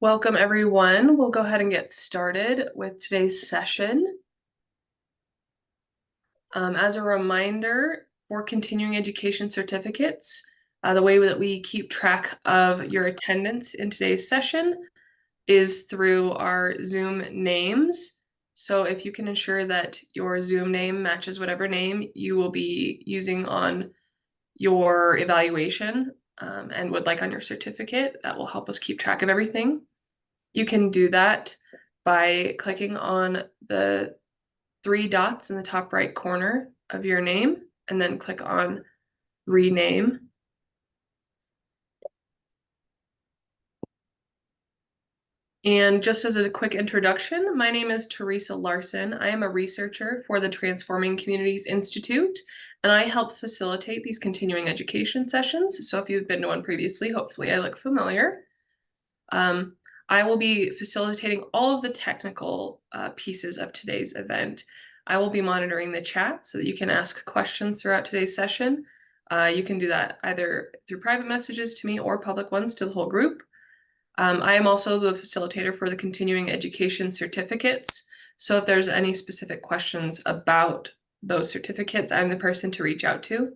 Welcome, everyone. We'll go ahead and get started with today's session. As a reminder, for continuing education certificates, the way that we keep track of your attendance in today's session is through our Zoom names. So if you can ensure that your Zoom name matches whatever name you will be using on your evaluation and would like on your certificate, that will help us keep track of everything. You can do that by clicking on the three dots in the top right corner of your name and then click on rename. And just as a quick introduction, my name is Teresa Larson. I am a researcher for the Transforming Communities Institute, and I help facilitate these continuing education sessions. So if you've been to one previously, hopefully I look familiar. I will be facilitating all of the technical pieces of today's event. I will be monitoring the chat so that you can ask questions throughout today's session. You can do that either through private messages to me or public ones to the whole group. I am also the facilitator for the continuing education certificates. So if there's any specific questions about those certificates, I'm the person to reach out to.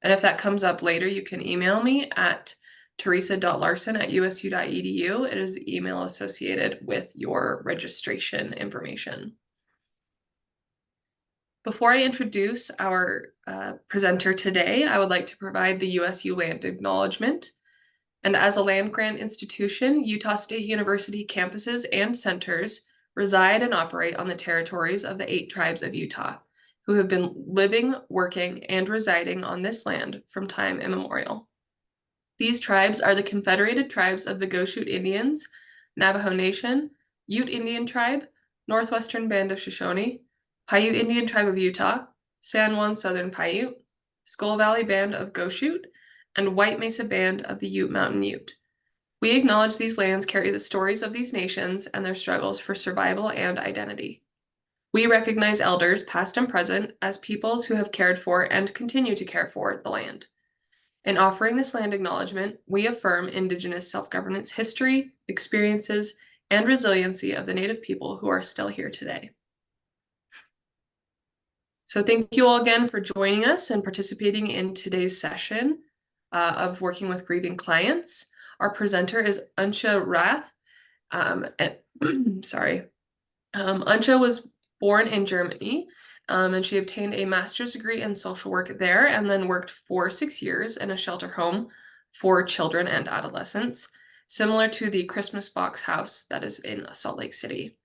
And if that comes up later, you can email me at teresa.larson@usu.edu. It is the email associated with your registration information. Before I introduce our presenter today, I would like to provide the USU land acknowledgement. And as a land-grant institution, Utah State University campuses and centers reside and operate on the territories of the 8 tribes of Utah, who have been living, working, and residing on this land from time immemorial. These tribes are the Confederated Tribes of the Goshute Indians, Navajo Nation, Ute Indian Tribe, Northwestern Band of Shoshone, Paiute Indian Tribe of Utah, San Juan Southern Paiute, Skull Valley Band of Goshute, and White Mesa Band of the Ute Mountain Ute. We acknowledge these lands carry the stories of these nations and their struggles for survival and identity. We recognize elders, past and present, as peoples who have cared for and continue to care for the land. In offering this land acknowledgement, we affirm Indigenous self-governance history, experiences, and resiliency of the Native people who are still here today. So thank you all again for joining us and participating in today's session of working with grieving clients. Our presenter is Ansha Rath. Ansha was born in Germany, and she obtained a master's degree in social work there and then worked for 6 years in a shelter home for children and adolescents, similar to the Christmas Box House that is in Salt Lake City.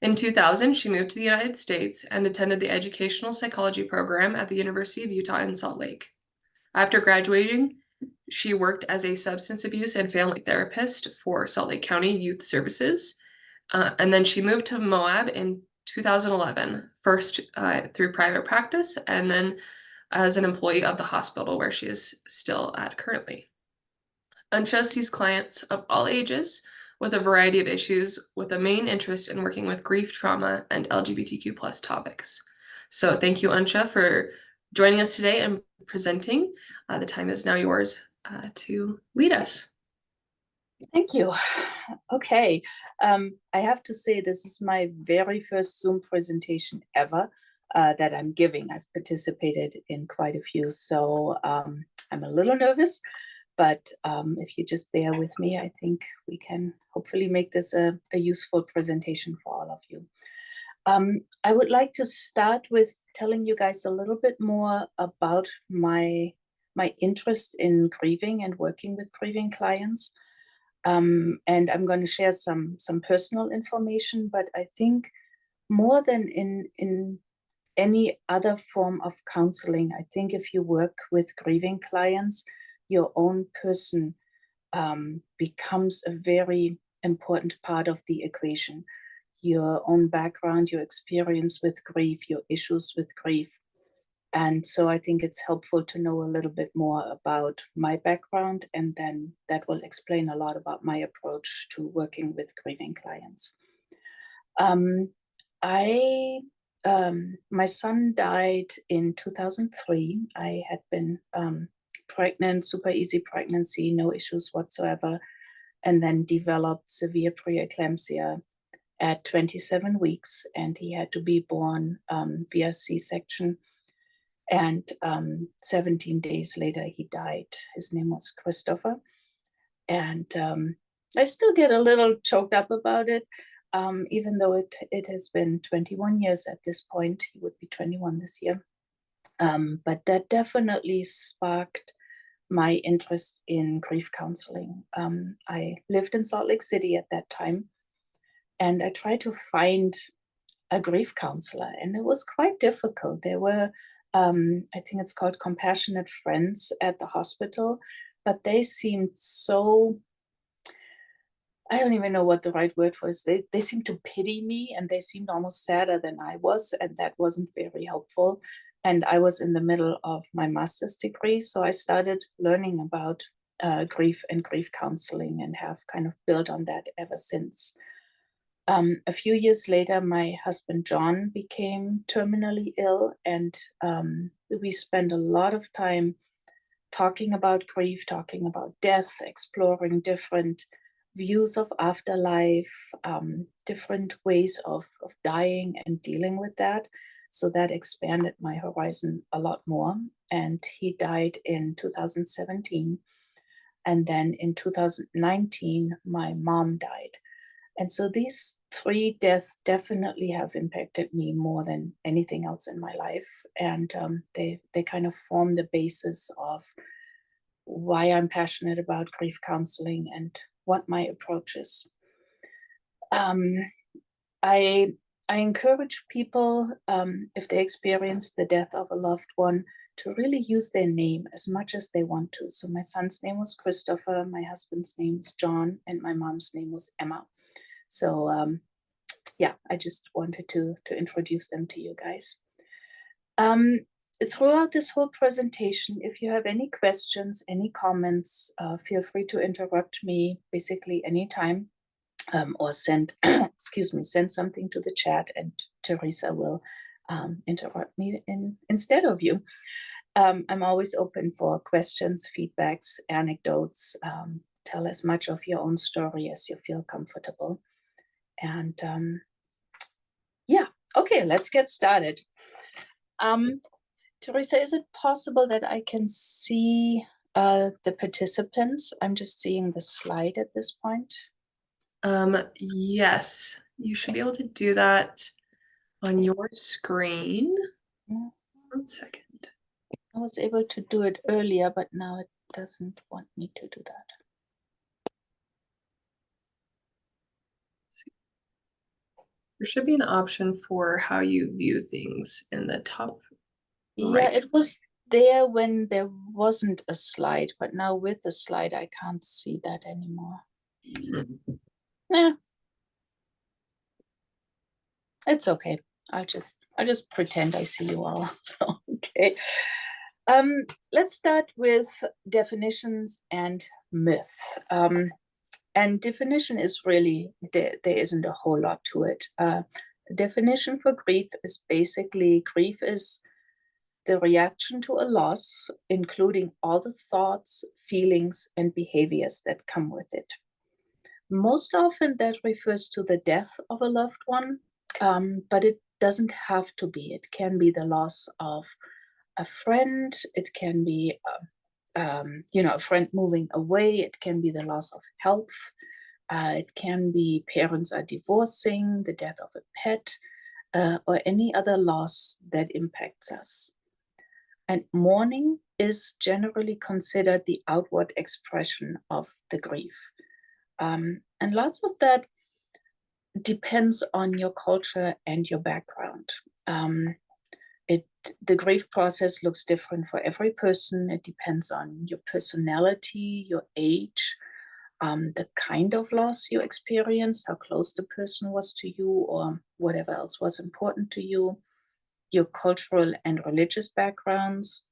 In 2000, she moved to the United States and attended the educational psychology program at the University of Utah in Salt Lake. After graduating, she worked as a substance abuse and family therapist for Salt Lake County Youth Services. And then she moved to Moab in 2011, first through private practice and then as an employee of the hospital where she is still at currently. Ansha sees clients of all ages with a variety of issues with a main interest in working with grief, trauma, and LGBTQ+ topics. So thank you, Ansha, for joining us today and presenting. The time is now yours to lead us. Thank you. Okay, I have to say this is my very first Zoom presentation ever that I'm giving. I've participated in quite a few, so I'm a little nervous, but if you just bear with me, I think we can hopefully make this a useful presentation for all of you. I would like to start with telling you guys a little bit more about my interest in grieving and working with grieving clients. And I'm going to share some personal information, but I think more than in any other form of counseling, I think if you work with grieving clients, your own person becomes a very important part of the equation. Your own background, your experience with grief, your issues with grief. And so I think it's helpful to know a little bit more about my background, and then that will explain a lot about my approach to working with grieving clients. My son died in 2003. I had been pregnant, super easy pregnancy, no issues whatsoever. and then developed severe preeclampsia at 27 weeks, and he had to be born via C-section. And 17 days later, he died. His name was Christopher. And I still get a little choked up about it, even though it has been 21 years at this point. He would be 21 this year. But that definitely sparked my interest in grief counseling. I lived in Salt Lake City at that time, and I tried to find a grief counselor, and it was quite difficult. There were, I think it's called compassionate friends at the hospital, but they seemed so, I don't even know what the right word was. They seemed to pity me, and they seemed almost sadder than I was, and that wasn't very helpful. And I was in the middle of my master's degree, so I started learning about grief and grief counseling, and have kind of built on that ever since. A few years later, my husband John became terminally ill, and we spent a lot of time talking about grief, talking about death, exploring different views of afterlife, different ways of dying and dealing with that. So that expanded my horizon a lot more. And he died in 2017. And then in 2019, my mom died. And so these three deaths definitely have impacted me more than anything else in my life. And they kind of form the basis of why I'm passionate about grief counseling and what my approach is. I encourage people, if they experience the death of a loved one, to really use their name as much as they want to. So my son's name was Christopher, my husband's name is John, and my mom's name was Emma. So yeah, I just wanted to introduce them to you guys. Throughout this whole presentation, if you have any questions, any comments, feel free to interrupt me basically anytime, or send, excuse me, send something to the chat, and Teresa will interrupt me instead of you. I'm always open for questions, feedbacks, anecdotes. Tell as much of your own story as you feel comfortable. And yeah, okay, let's get started. Teresa, is it possible that I can see the participants? I'm just seeing the slide at this point. Yes, you should be able to do that on your screen. 1 second. I was able to do it earlier, but now it doesn't want me to do that. There should be an option for how you view things in the top Yeah, right. it was there when there wasn't a slide, but now with the slide, I can't see that anymore. Yeah, it's okay. I'll just pretend I see you all. So, okay. Let's start with definitions and myth. And definition is really, there isn't a whole lot to it. The definition for grief is basically, grief is the reaction to a loss, including all the thoughts, feelings, and behaviors that come with it. Most often that refers to the death of a loved one, but it doesn't have to be. It can be the loss of a friend. It can be, a friend moving away. It can be the loss of health. It can be parents are divorcing, the death of a pet, or any other loss that impacts us. And mourning is generally considered the outward expression of the grief. And lots of that depends on your culture and your background. The grief process looks different for every person. It depends on your personality, your age, the kind of loss you experienced, how close the person was to you, or whatever else was important to you, your cultural and religious backgrounds,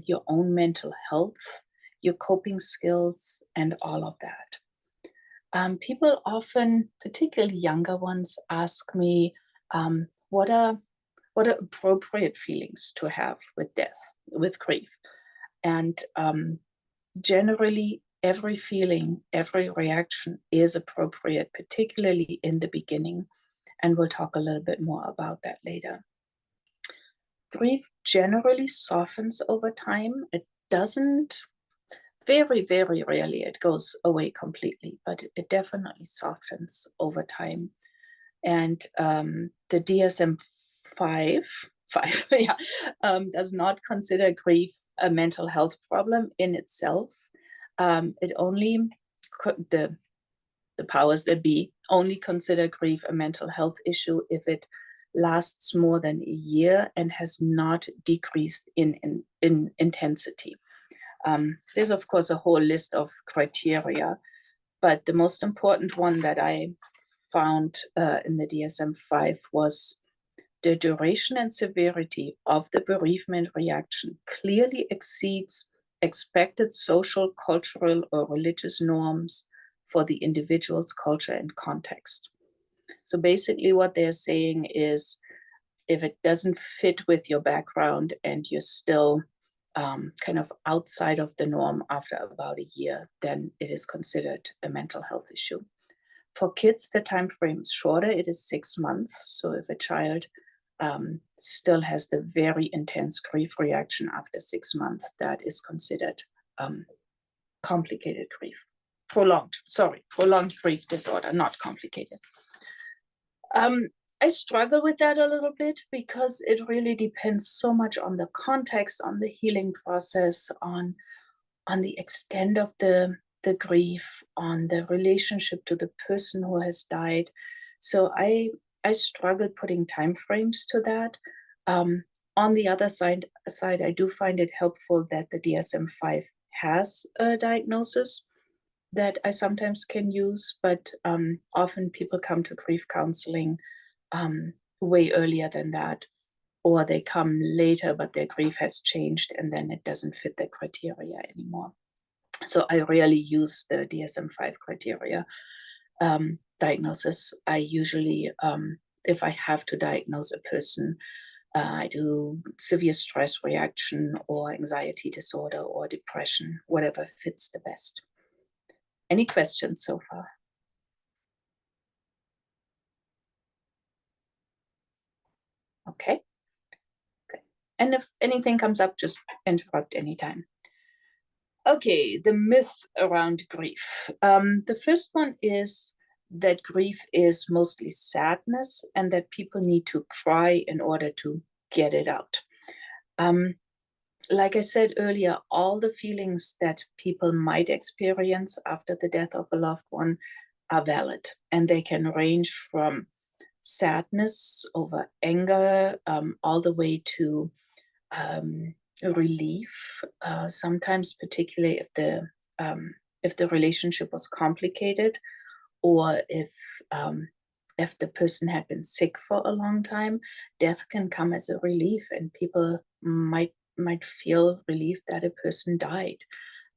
your own mental health, your coping skills, and all of that. People often, particularly younger ones, ask me, what are appropriate feelings to have with death, with grief? And generally, every feeling, every reaction is appropriate, particularly in the beginning. And we'll talk a little bit more about that later. Grief generally softens over time. It doesn't, very, very rarely, it goes away completely, but it definitely softens over time. And the DSM-5, yeah, does not consider grief a mental health problem in itself. It only, the powers that be only consider grief a mental health issue if it lasts more than a year and has not decreased in intensity. There's, of course, a whole list of criteria, but the most important one that I found in the DSM-5 was the duration and severity of the bereavement reaction clearly exceeds expected social, cultural, or religious norms for the individual's culture and context. So basically what they're saying is, if it doesn't fit with your background and you're still kind of outside of the norm after about a year, then it is considered a mental health issue. For kids, the time frame is shorter. It is 6 months. So if a child still has the very intense grief reaction after 6 months, that is considered complicated grief. Prolonged grief disorder, not complicated. I struggle with that a little bit because it really depends so much on the context, on the healing process, on the extent of the grief, on the relationship to the person who has died. So I struggle putting timeframes to that. On the other side, I do find it helpful that the DSM-5 has a diagnosis that I sometimes can use, but often people come to grief counseling way earlier than that, or they come later, but their grief has changed and then it doesn't fit the criteria anymore. So I rarely use the DSM-5 criteria diagnosis. I usually, if I have to diagnose a person, I do severe stress reaction or anxiety disorder or depression, whatever fits the best. Any questions so far? Okay. Okay. And if anything comes up, just interrupt anytime. Okay, the myth around grief. The first one is that grief is mostly sadness and that people need to cry in order to get it out. Like I said earlier, all the feelings that people might experience after the death of a loved one are valid, and they can range from sadness over anger, all the way to relief. Sometimes, particularly if the relationship was complicated, or if the person had been sick for a long time, death can come as a relief, and people might feel relief that a person died.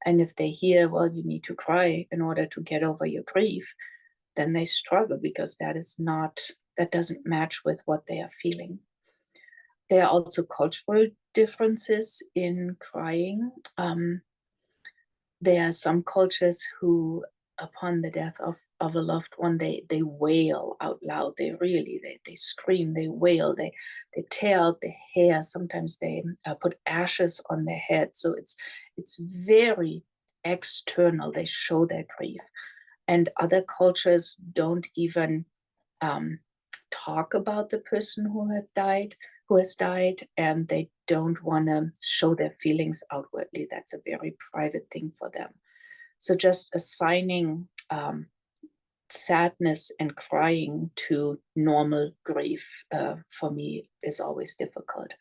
And if they hear, well, you need to cry in order to get over your grief, then they struggle because that doesn't match with what they are feeling. There are also cultural differences in crying. There are some cultures who, upon the death of a loved one, they wail out loud. They scream, they wail, they tear out their hair. Sometimes they put ashes on their head. So it's very external. They show their grief. And other cultures don't even talk about the person who has died, and they don't want to show their feelings outwardly. That's a very private thing for them. So just assigning sadness and crying to normal grief for me is always difficult.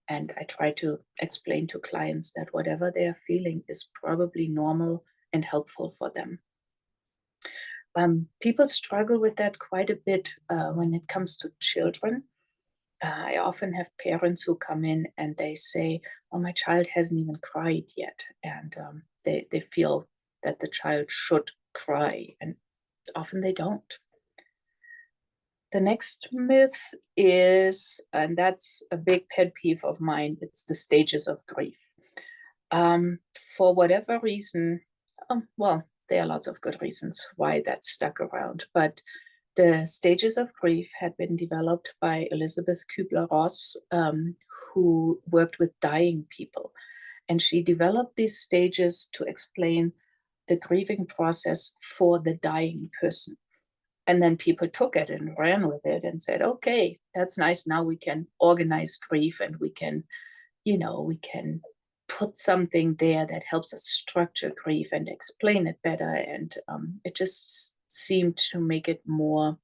And I try to explain to clients that whatever they are feeling is probably normal and helpful for them. People struggle with that quite a bit when it comes to children. I often have parents who come in and they say, "Oh, my child hasn't even cried yet," and they feel that the child should cry, and often they don't. The next myth is, and that's a big pet peeve of mine, it's the stages of grief. For whatever reason, Well, there are lots of good reasons why that stuck around, but the stages of grief had been developed by Elizabeth Kübler-Ross, who worked with dying people. And she developed these stages to explain the grieving process for the dying person. And then people took it and ran with it and said, okay, that's nice. Now we can organize grief and we can, we can put something there that helps us structure grief and explain it better. And it just seemed to make it more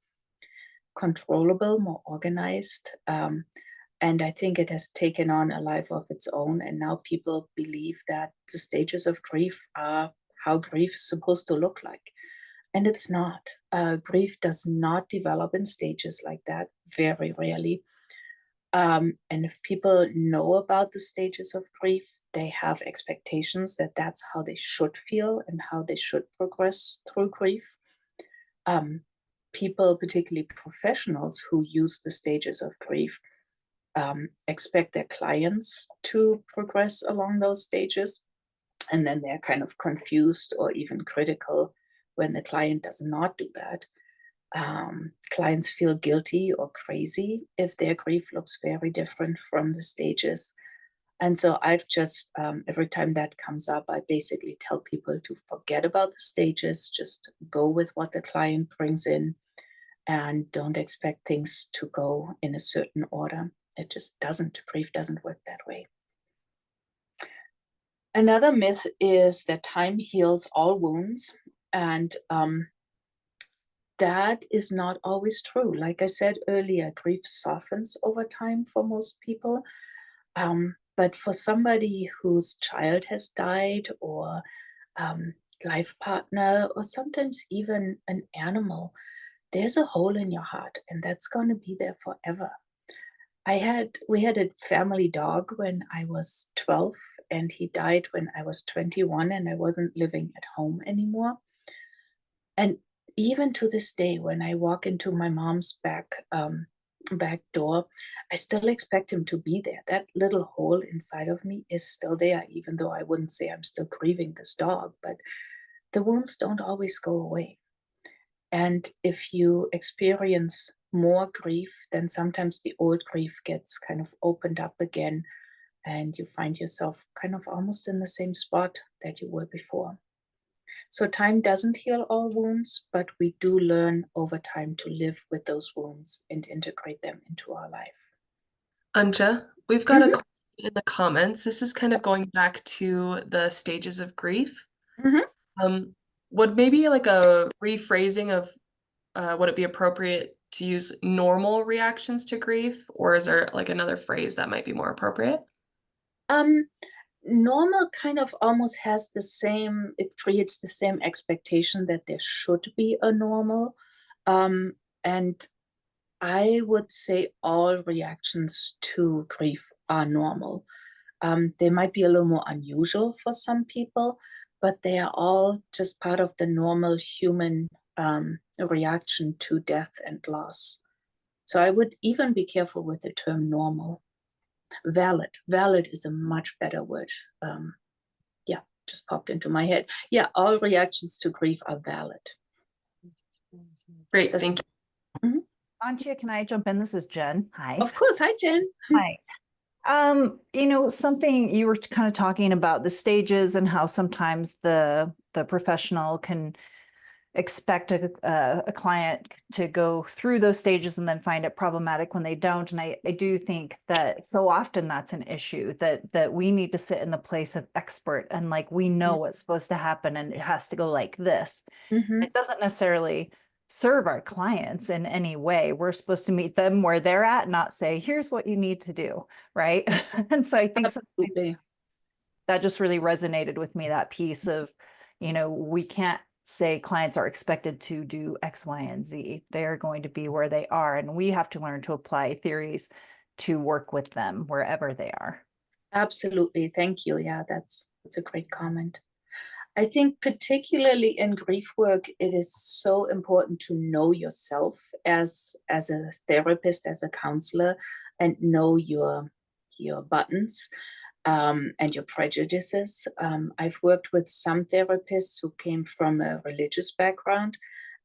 controllable, more organized. And I think it has taken on a life of its own. And now people believe that the stages of grief are how grief is supposed to look like. And it's not. Grief does not develop in stages like that, very rarely. And if people know about the stages of grief, they have expectations that that's how they should feel and how they should progress through grief. People, particularly professionals who use the stages of grief, expect their clients to progress along those stages. And then they're kind of confused or even critical when the client does not do that. Clients feel guilty or crazy if their grief looks very different from the stages. And so I've just, every time that comes up, I basically tell people to forget about the stages, just go with what the client brings in and don't expect things to go in a certain order. It just doesn't. Grief doesn't work that way. Another myth is that time heals all wounds. And that is not always true. Like I said earlier, grief softens over time for most people. But for somebody whose child has died or life partner, or sometimes even an animal, there's a hole in your heart and that's going to be there forever. We had a family dog when I was 12 and he died when I was 21 and I wasn't living at home anymore. And even to this day, when I walk into my mom's back door, I still expect him to be there. That little hole inside of me is still there, even though I wouldn't say I'm still grieving this dog, but the wounds don't always go away. And if you experience more grief, then sometimes the old grief gets kind of opened up again, and you find yourself kind of almost in the same spot that you were before. So time doesn't heal all wounds, but we do learn over time to live with those wounds and integrate them into our life. Anja, we've got a question in the comments. This is kind of going back to the stages of grief. Mhm. Would maybe like a rephrasing of would it be appropriate to use normal reactions to grief, or is there like another phrase that might be more appropriate? Um, Normal kind of almost has the same, it creates the same expectation that there should be a normal. And I would say all reactions to grief are normal. They might be a little more unusual for some people, but they are all just part of the normal human reaction to death and loss. So I would even be careful with the term normal. Valid is a much better word. Yeah, just popped into my head. Yeah, all reactions to grief are valid. Great, thank you. Mhm. Antia, can I jump in? This is Jen. Hi. Of course. Hi, Jen. Hi. Something you were kind of talking about the stages and how sometimes the professional can expect a client to go through those stages and then find it problematic when they don't. And I do think that so often that's an issue that we need to sit in the place of expert and like we know what's supposed to happen and it has to go like this. Mhm. It doesn't necessarily serve our clients in any way. We're supposed to meet them where they're at, not say, here's what you need to do, right? And so I think Absolutely. that just really resonated with me, that piece of, we can't say clients are expected to do X, Y, and Z. They're going to be where they are, and we have to learn to apply theories to work with them wherever they are. Absolutely. Thank you. Yeah, that's a great comment. I think particularly in grief work, it is so important to know yourself as a therapist, as a counselor, and know your buttons. and your prejudices. I've worked with some therapists who came from a religious background,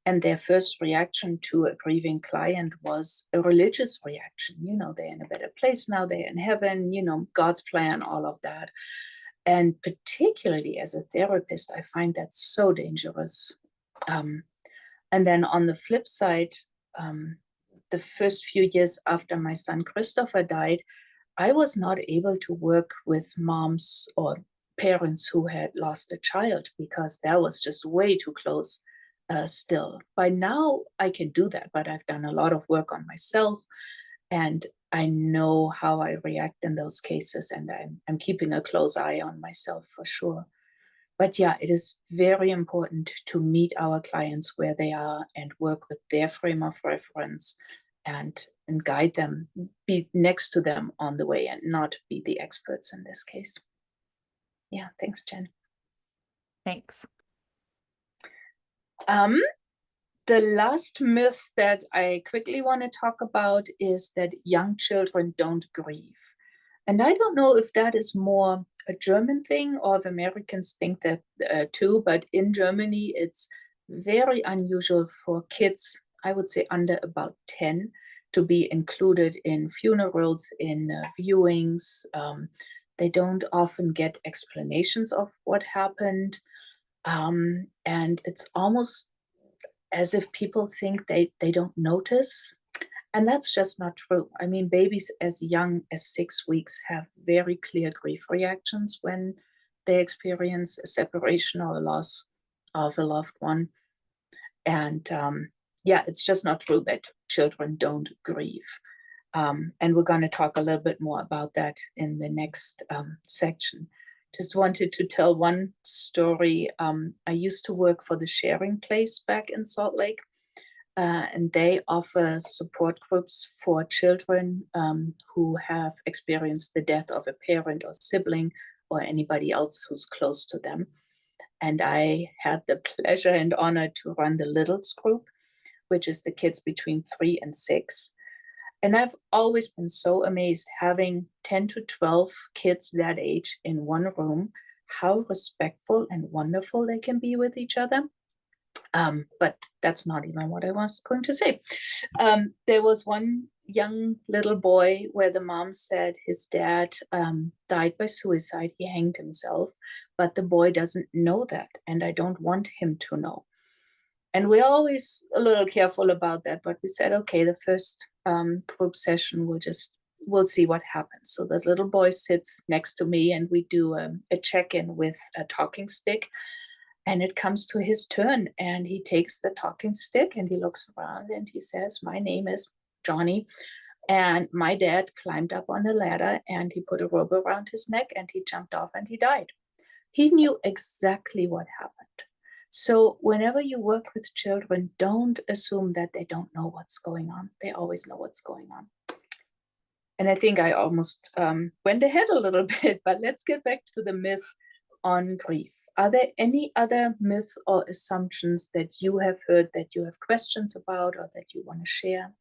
and their first reaction to a grieving client was a religious reaction. You know, they're in a better place now, they're in heaven, you know, God's plan, all of that. And particularly as a therapist, I find that so dangerous. And then on the flip side, the first few years after my son Christopher died, I was not able to work with moms or parents who had lost a child because that was just way too close still. By now, I can do that, but I've done a lot of work on myself and I know how I react in those cases, and I'm keeping a close eye on myself for sure. But yeah, it is very important to meet our clients where they are and work with their frame of reference and guide them, be next to them on the way and not be the experts in this case. Yeah, thanks, Jen. Thanks. The last myth that I quickly want to talk about is that young children don't grieve. And I don't know if that is more a German thing or if Americans think that too, but in Germany, it's very unusual for kids, I would say under about 10, to be included in funerals, in viewings. They don't often get explanations of what happened. And it's almost as if people think they don't notice. And that's just not true. I mean, babies as young as 6 weeks have very clear grief reactions when they experience a separation or a loss of a loved one. And yeah, it's just not true that children don't grieve. And we're going to talk a little bit more about that in the next section. Just wanted to tell one story. I used to work for the Sharing Place back in Salt Lake. And they offer support groups for children who have experienced the death of a parent or sibling or anybody else who's close to them. And I had the pleasure and honor to run the Littles group, which is the kids between 3 and 6. And I've always been so amazed having 10 to 12 kids that age in one room, how respectful and wonderful they can be with each other. But that's not even what I was going to say. There was one young little boy where the mom said his dad died by suicide. He hanged himself, but the boy doesn't know that, and I don't want him to know. And we're always a little careful about that, but we said, okay, the first group session, we'll see what happens. So the little boy sits next to me and we do a check-in with a talking stick. And it comes to his turn and he takes the talking stick and he looks around and he says, my name is Johnny. And my dad climbed up on a ladder and he put a rope around his neck and he jumped off and he died. He knew exactly what happened. So whenever you work with children, don't assume that they don't know what's going on. They always know what's going on. And I think I almost went ahead a little bit, but let's get back to the myth on grief. Are there any other myths or assumptions that you have heard that you have questions about or that you want to share?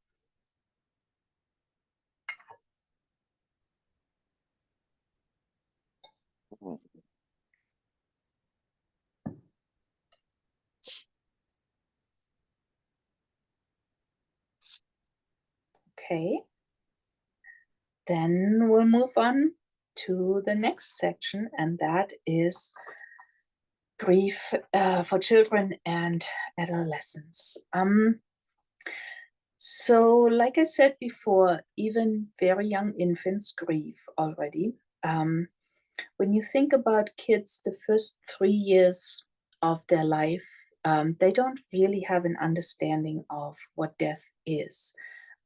Okay. Then we'll move on to the next section, and that is grief for children and adolescents. So like I said before, even very young infants grieve already. When you think about kids, the first 3 years of their life, they don't really have an understanding of what death is.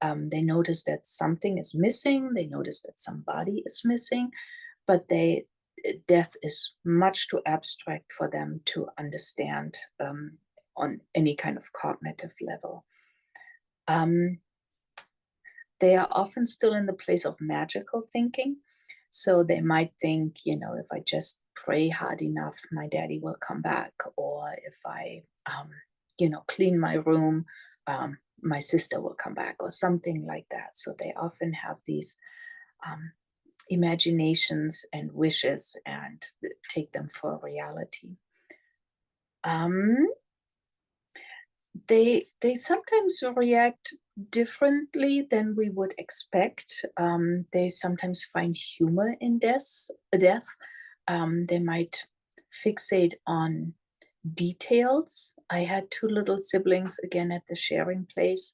They notice that something is missing, they notice that somebody is missing, but death is much too abstract for them to understand on any kind of cognitive level. They are often still in the place of magical thinking. So they might think, you know, if I just pray hard enough, my daddy will come back. Or if I, you know, clean my room, my sister will come back or something like that. So they often have these imaginations and wishes and take them for reality. They sometimes react differently than we would expect. They sometimes find humor in death. They might fixate on details. I had two little siblings again at the sharing place,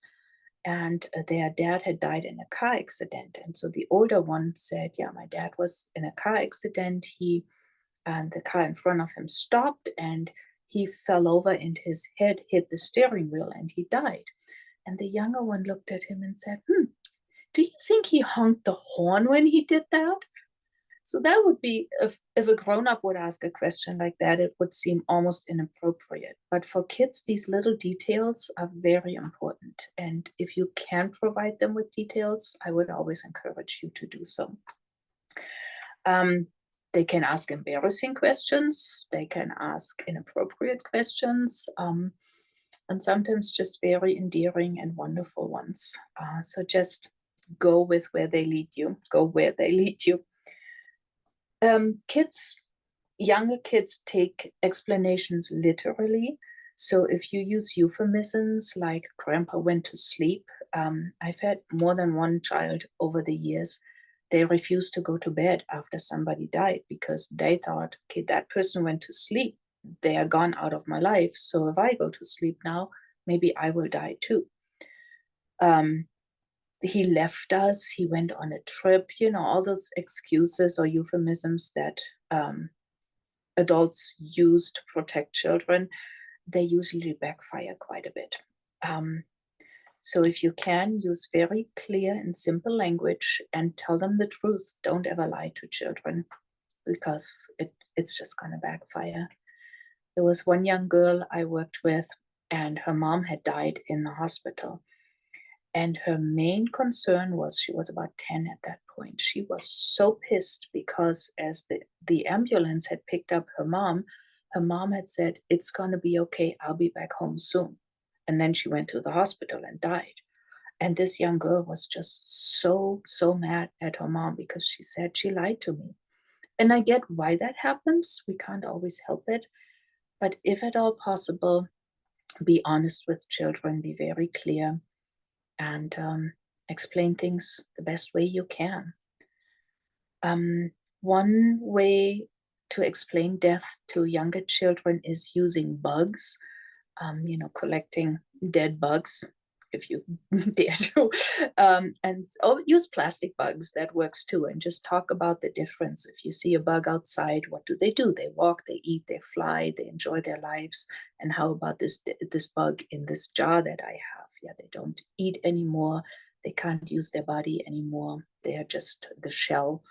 and their dad had died in a car accident. And so the older one said, yeah, my dad was in a car accident. And the car in front of him stopped, and he fell over and his head hit the steering wheel and he died. And the younger one looked at him and said, do you think he honked the horn when he did that? So that would be, if a grown-up would ask a question like that, it would seem almost inappropriate. But for kids, these little details are very important. And if you can provide them with details, I would always encourage you to do so. They can ask embarrassing questions. They can ask inappropriate questions. And sometimes just very endearing and wonderful ones. So just go with where they lead you. Go where they lead you. Younger kids take explanations literally. So if you use euphemisms like grandpa went to sleep, I've had more than one child over the years, they refused to go to bed after somebody died because they thought, okay, that person went to sleep. They are gone out of my life. So if I go to sleep now, maybe I will die too. He left us, he went on a trip, all those excuses or euphemisms that adults use to protect children, they usually backfire quite a bit. So if you can, use very clear and simple language and tell them the truth. Don't ever lie to children because it's just going to backfire. There was one young girl I worked with, and her mom had died in the hospital. And her main concern was, she was about 10 at that point. She was so pissed because as the ambulance had picked up her mom had said, it's going to be okay, I'll be back home soon. And then she went to the hospital and died. And this young girl was just so mad at her mom because she said she lied to me. And I get why that happens. We can't always help it. But if at all possible, be honest with children, be very clear, and explain things the best way you can. One way to explain death to younger children is using bugs, collecting dead bugs, if you dare to, and use plastic bugs, that works too, and just talk about the difference. If you see a bug outside, what do? They walk, they eat, they fly, they enjoy their lives. And how about this bug in this jar that I have? Yeah, they don't eat anymore, they can't use their body anymore, they are just the shell.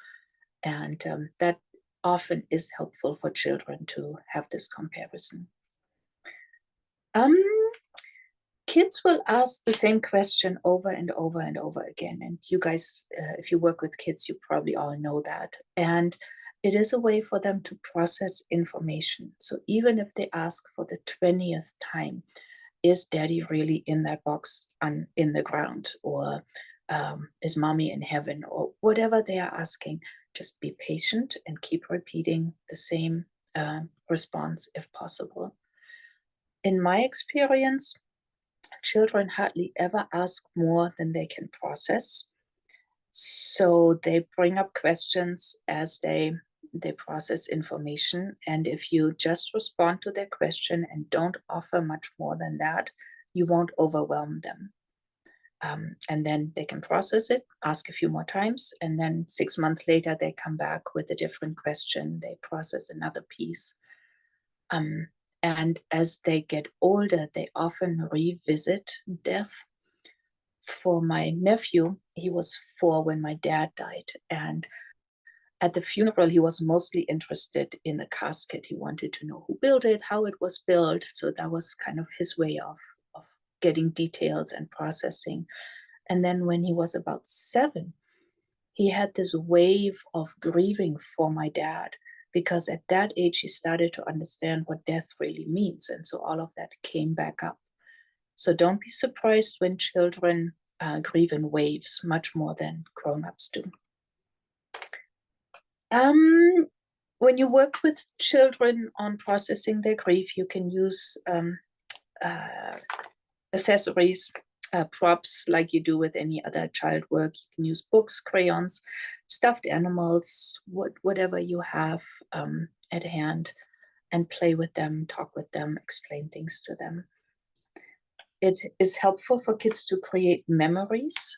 And that often is helpful for children to have this comparison. Kids will ask the same question over and over and over again. And you guys, if you work with kids, you probably all know that. And it is a way for them to process information. So even if they ask for the 20th time, is daddy really in that box in the ground? Or is mommy in heaven? Or whatever they are asking, just be patient and keep repeating the same response if possible. In my experience, children hardly ever ask more than they can process. So they bring up questions as they process information. And if you just respond to their question and don't offer much more than that, you won't overwhelm them. And then they can process it, ask a few more times, and then 6 months later, they come back with a different question. They process another piece. And as they get older, they often revisit death. For my nephew, he was 4 when my dad died. And at the funeral, he was mostly interested in the casket. He wanted to know who built it, how it was built. So that was kind of his way of getting details and processing. And then when he was about 7, he had this wave of grieving for my dad, because at that age, he started to understand what death really means. And so all of that came back up. So don't be surprised when children grieve in waves, much more than grown-ups do. When you work with children on processing their grief, you can use accessories, props, like you do with any other child work. You can use books, crayons, stuffed animals, whatever you have at hand, and play with them, talk with them, explain things to them. It is helpful for kids to create memories.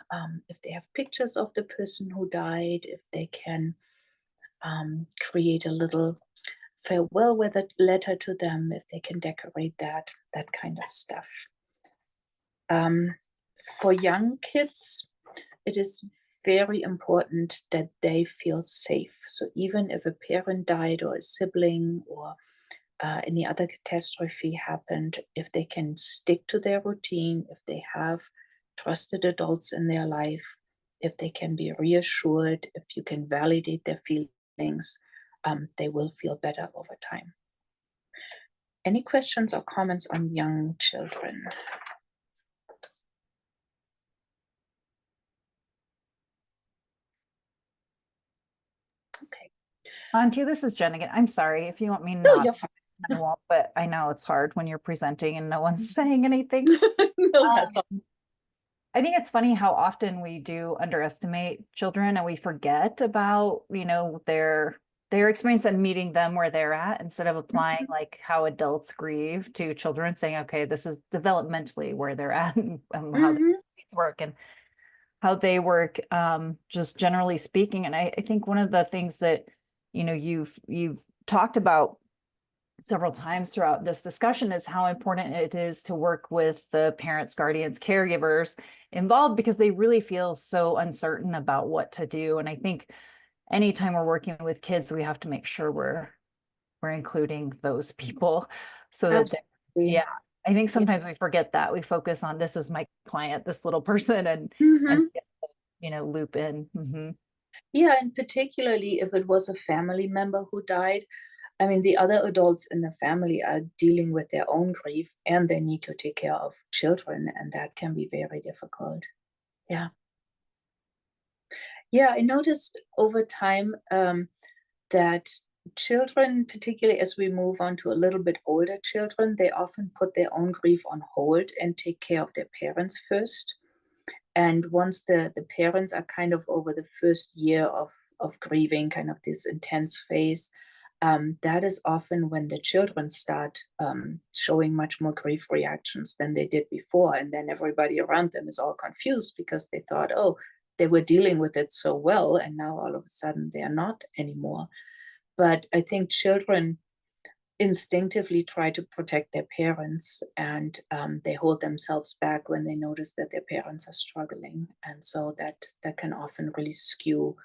If they have pictures of the person who died, if they can create a little farewell letter to them, if they can decorate that kind of stuff. For young kids, it is very important that they feel safe. So even if a parent died or a sibling or any other catastrophe happened, if they can stick to their routine, if they have trusted adults in their life, if they can be reassured, if you can validate their feelings, they will feel better over time. Any questions or comments on young children? Okay. Auntie, this is Jen again. I'm sorry if you want me No, not, you're fine. I won't, but I know it's hard when you're presenting and no one's saying anything. No, that's all. I think it's funny how often we do underestimate children and we forget about, their experience and meeting them where they're at instead of applying like how adults grieve to children, saying, okay, this is developmentally where they're at and how their needs work and how they work, just generally speaking. And I think one of the things that, you've talked about several times throughout this discussion is how important it is to work with the parents, guardians, caregivers involved, because they really feel so uncertain about what to do. And I think anytime we're working with kids, we have to make sure we're including those people so that Absolutely. yeah, I think sometimes we forget that. We focus on, this is my client, this little person, and loop in. Yeah, and particularly if it was a family member who died, I mean, the other adults in the family are dealing with their own grief and they need to take care of children, and that can be very difficult. Yeah. Yeah, I noticed over time that children, particularly as we move on to a little bit older children, they often put their own grief on hold and take care of their parents first. And once the parents are kind of over the first year of grieving, kind of this intense phase, that is often when the children start showing much more grief reactions than they did before. And then everybody around them is all confused because they thought, oh, they were dealing with it so well, and now all of a sudden they are not anymore. But I think children instinctively try to protect their parents, and they hold themselves back when they notice that their parents are struggling. And so that can often really skew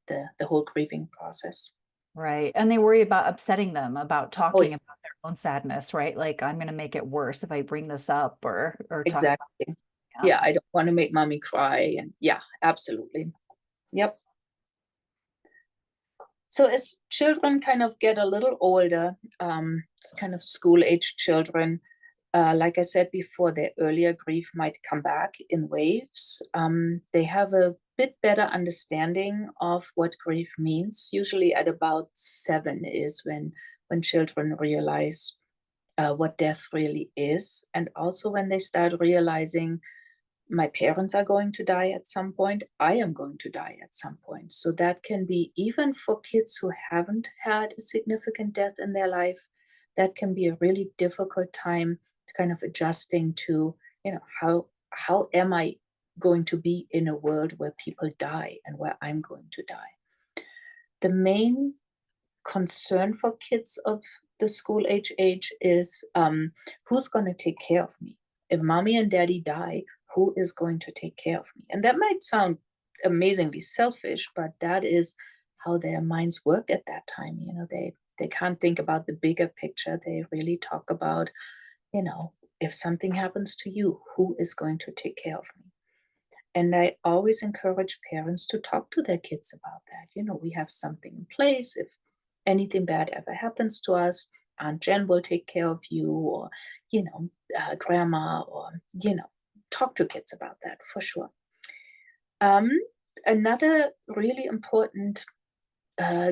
the whole grieving process. Right. And they worry about upsetting them, about Oh, talking yeah, about their own sadness, right? Like, I'm going to make it worse if I bring this up or talk about exactly. it. Yeah, I don't want to make mommy cry. And yeah, absolutely. Yep. So as children kind of get a little older, kind of school-age children, like I said before, their earlier grief might come back in waves. They have a bit better understanding of what grief means. Usually at about 7 is when children realize what death really is, and also when they start realizing, my parents are going to die at some point, I am going to die at some point. So that can be, even for kids who haven't had a significant death in their life, that can be a really difficult time to kind of adjusting to, how am I going to be in a world where people die and where I'm going to die? The main concern for kids of the school age is, who's going to take care of me? If mommy and daddy die, who is going to take care of me? And that might sound amazingly selfish, but that is how their minds work at that time. They can't think about the bigger picture. They really talk about, if something happens to you, who is going to take care of me? And I always encourage parents to talk to their kids about that. We have something in place. If anything bad ever happens to us, Aunt Jen will take care of you, or, grandma, or, talk to kids about that for sure. Another really important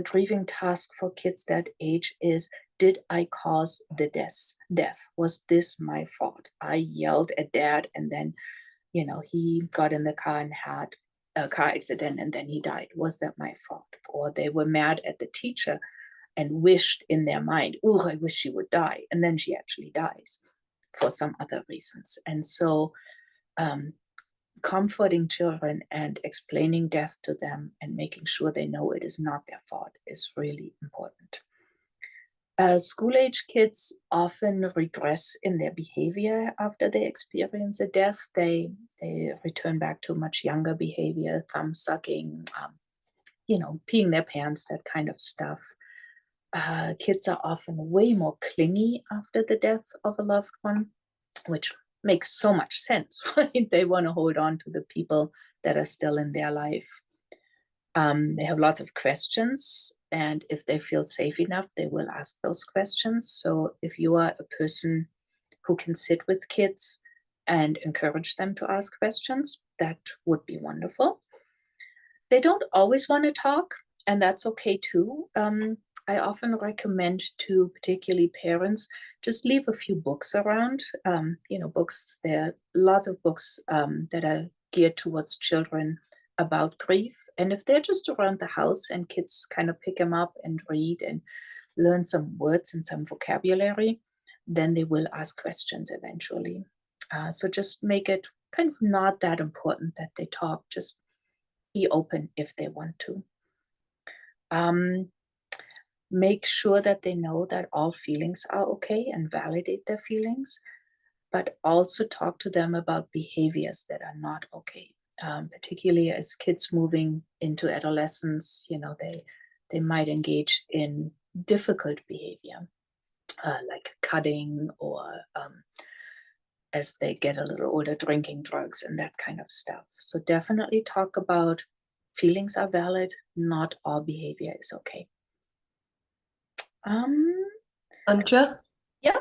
grieving task for kids that age is, did I cause the death? Was this my fault? I yelled at dad and then, he got in the car and had a car accident and then he died. Was that my fault? Or they were mad at the teacher and wished in their mind, oh, I wish she would die. And then she actually dies for some other reasons. And so comforting children and explaining death to them and making sure they know it is not their fault is really important. School-age kids often regress in their behavior after they experience a death. They return back to much younger behavior, thumb sucking, peeing their pants, that kind of stuff. Kids are often way more clingy after the death of a loved one, which makes so much sense, right? They want to hold on to the people that are still in their life. They have lots of questions, and if they feel safe enough, they will ask those questions. So if you are a person who can sit with kids and encourage them to ask questions, that would be wonderful. They don't always want to talk, and that's okay too. I often recommend to particularly parents, just leave a few books around. Books, there are lots of books that are geared towards children about grief. And if they're just around the house and kids kind of pick them up and read and learn some words and some vocabulary, then they will ask questions eventually. So just make it kind of not that important that they talk, just be open if they want to. Make sure that they know that all feelings are okay and validate their feelings, but also talk to them about behaviors that are not okay. Particularly as kids moving into adolescence, they might engage in difficult behavior, like cutting or as they get a little older, drinking drugs and that kind of stuff. So definitely talk about feelings are valid, not all behavior is okay. Anja? Yeah.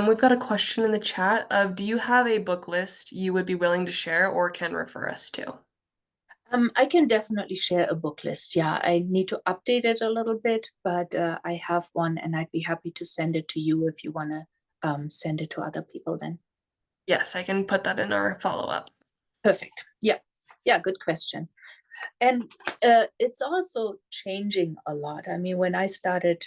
We've got a question in the chat of, do you have a book list you would be willing to share or can refer us to? I can definitely share a book list. Yeah, I need to update it a little bit, but I have one and I'd be happy to send it to you if you want to send it to other people then. Yes, I can put that in our follow-up. Perfect. Yeah. Yeah, good question. And it's also changing a lot. I mean, when I started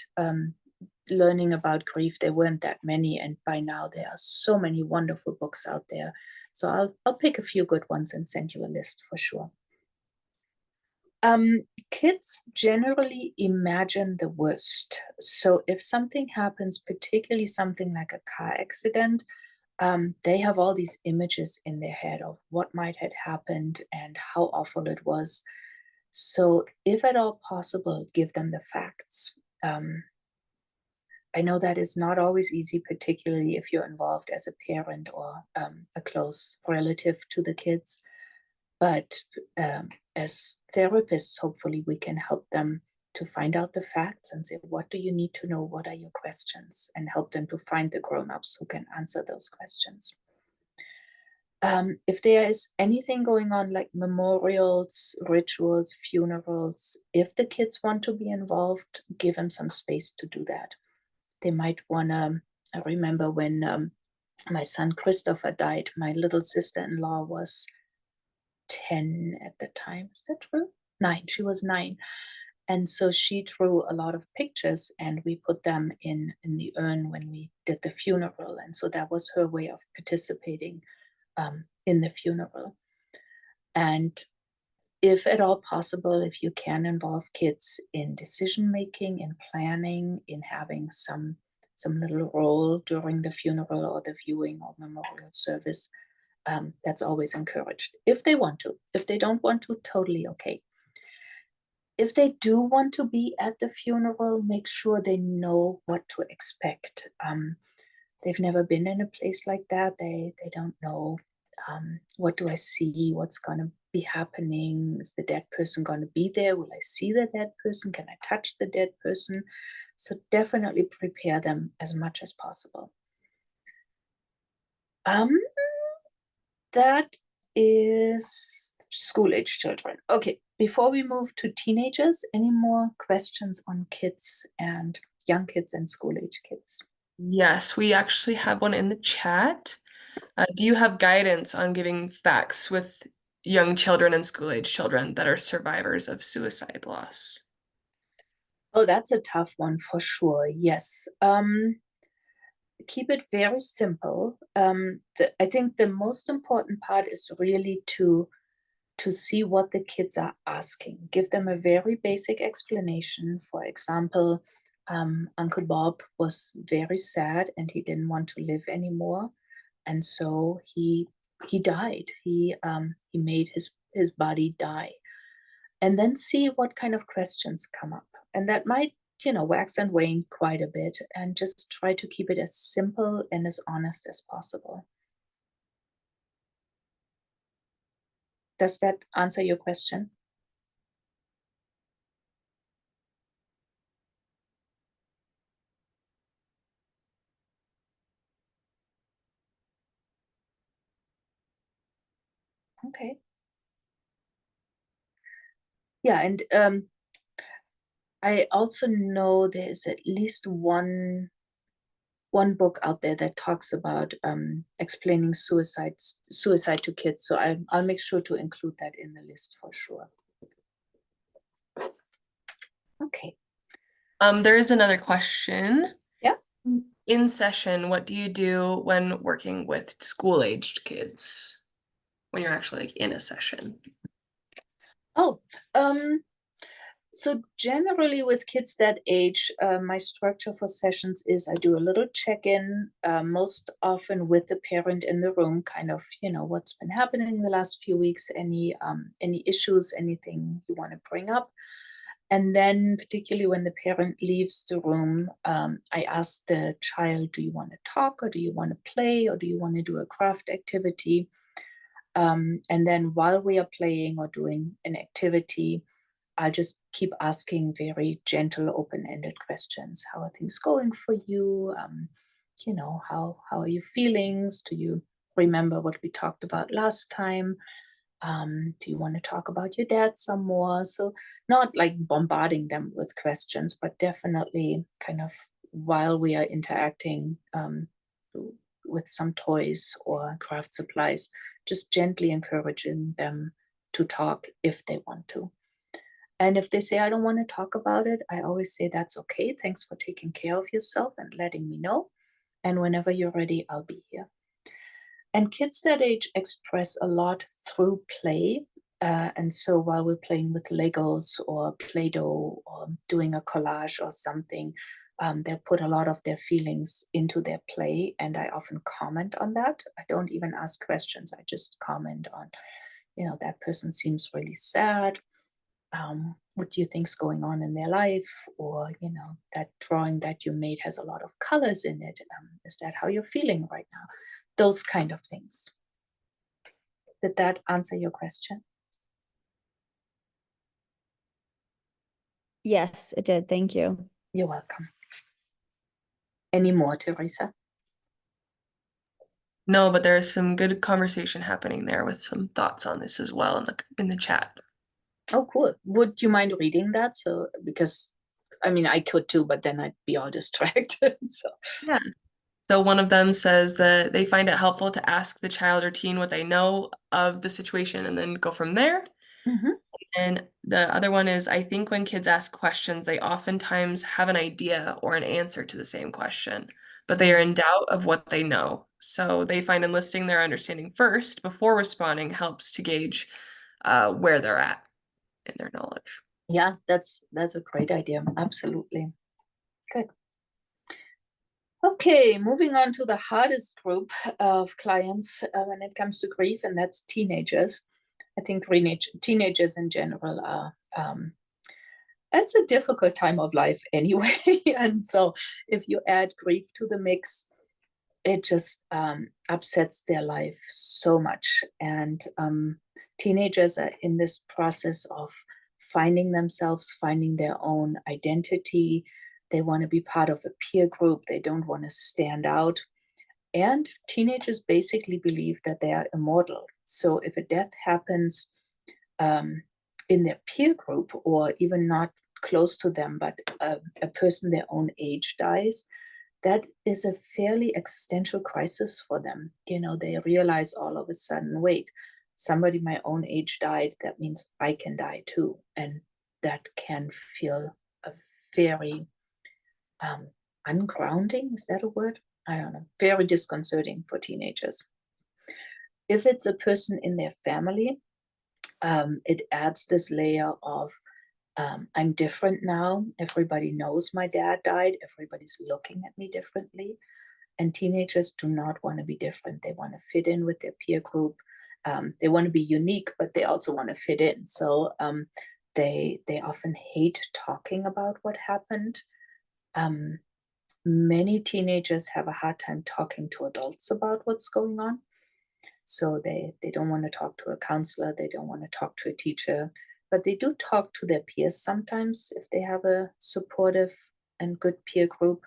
learning about grief, there weren't that many, and by now there are so many wonderful books out there. So I'll pick a few good ones and send you a list for sure. Kids generally imagine the worst. So if something happens, particularly something like a car accident, they have all these images in their head of what might have happened and how awful it was. So if at all possible, give them the facts. I know that is not always easy, particularly if you're involved as a parent or a close relative to the kids. But as therapists, hopefully we can help them to find out the facts and say, what do you need to know? What are your questions? And help them to find the grown-ups who can answer those questions. If there is anything going on like memorials, rituals, funerals, if the kids want to be involved, give them some space to do that. They might want to, I remember when my son Christopher died, my little sister-in-law was 10 at the time. Is that true? 9. She was 9. And so she drew a lot of pictures and we put them in the urn when we did the funeral. And so that was her way of participating in the funeral. And if at all possible, if you can involve kids in decision making, in planning, in having some little role during the funeral or the viewing or memorial service, that's always encouraged. If they want to. If they don't want to, totally okay. If they do want to be at the funeral, make sure they know what to expect. They've never been in a place like that. They don't know, what do I see? What's going to be happening? Is the dead person going to be there? Will I see the dead person? Can I touch the dead person? So definitely prepare them as much as possible. That is school-age children. Okay, before we move to teenagers, any more questions on kids and young kids and school-age kids? Yes, we actually have one in the chat. Do you have guidance on giving facts with young children and school-age children that are survivors of suicide loss? Oh, that's a tough one for sure. Yes. Keep it very simple. I think the most important part is really to see what the kids are asking. Give them a very basic explanation. For example, Uncle Bob was very sad and he didn't want to live anymore, and so he died. He made his body die, and then see what kind of questions come up, and that might wax and wane quite a bit, and just try to keep it as simple and as honest as possible. Does that answer your question? Okay. Yeah, and I also know there's at least one book out there that talks about explaining suicide to kids. So I'll make sure to include that in the list for sure. Okay. There is another question. Yeah. In session, what do you do when working with school-aged kids? When you're actually like in a session? Oh, so generally with kids that age, my structure for sessions is I do a little check-in, most often with the parent in the room, kind of, what's been happening the last few weeks, any issues, anything you want to bring up. And then particularly when the parent leaves the room, I ask the child, do you want to talk, or do you want to play, or do you want to do a craft activity? And then while we are playing or doing an activity, I just keep asking very gentle, open-ended questions. How are things going for you? How are your feelings? Do you remember what we talked about last time? Do you want to talk about your dad some more? So not like bombarding them with questions, but definitely kind of while we are interacting with some toys or craft supplies, just gently encouraging them to talk if they want to. And if they say, I don't want to talk about it, I always say, that's okay. Thanks for taking care of yourself and letting me know. And whenever you're ready, I'll be here. And kids that age express a lot through play. And so while we're playing with Legos or Play-Doh or doing a collage or something, they'll put a lot of their feelings into their play. And I often comment on that. I don't even ask questions. I just comment on, that person seems really sad. What do you think's going on in their life? Or, that drawing that you made has a lot of colors in it. Is that how you're feeling right now? Those kind of things. Did that answer your question? Yes, it did. Thank you. You're welcome. Any more, Teresa? No, but there's some good conversation happening there with some thoughts on this as well in the chat. Oh, cool. Would you mind reading that? So, because I could too, but then I'd be all distracted. So yeah. So one of them says that they find it helpful to ask the child or teen what they know of the situation and then go from there. Mhm. And the other one is, I think when kids ask questions, they oftentimes have an idea or an answer to the same question, but they are in doubt of what they know. So they find enlisting their understanding first before responding helps to gauge where they're at in their knowledge. Yeah, that's a great idea. Absolutely. Good. Okay, moving on to the hardest group of clients when it comes to grief, and that's teenagers. I think teenagers in general are, it's a difficult time of life anyway. And so if you add grief to the mix, it just upsets their life so much. And teenagers are in this process of finding themselves, finding their own identity. They want to be part of a peer group. They don't want to stand out. And teenagers basically believe that they are immortal. So if a death happens in their peer group, or even not close to them, but a person their own age dies, that is a fairly existential crisis for them. They realize all of a sudden, wait, somebody my own age died, that means I can die too. And that can feel a very ungrounding, is that a word? I don't know, very disconcerting for teenagers. If it's a person in their family, it adds this layer of I'm different now. Everybody knows my dad died. Everybody's looking at me differently. And teenagers do not want to be different. They want to fit in with their peer group. They want to be unique, but they also want to fit in. So they often hate talking about what happened. Many teenagers have a hard time talking to adults about what's going on. So they don't want to talk to a counselor, they don't want to talk to a teacher, but they do talk to their peers sometimes if they have a supportive and good peer group.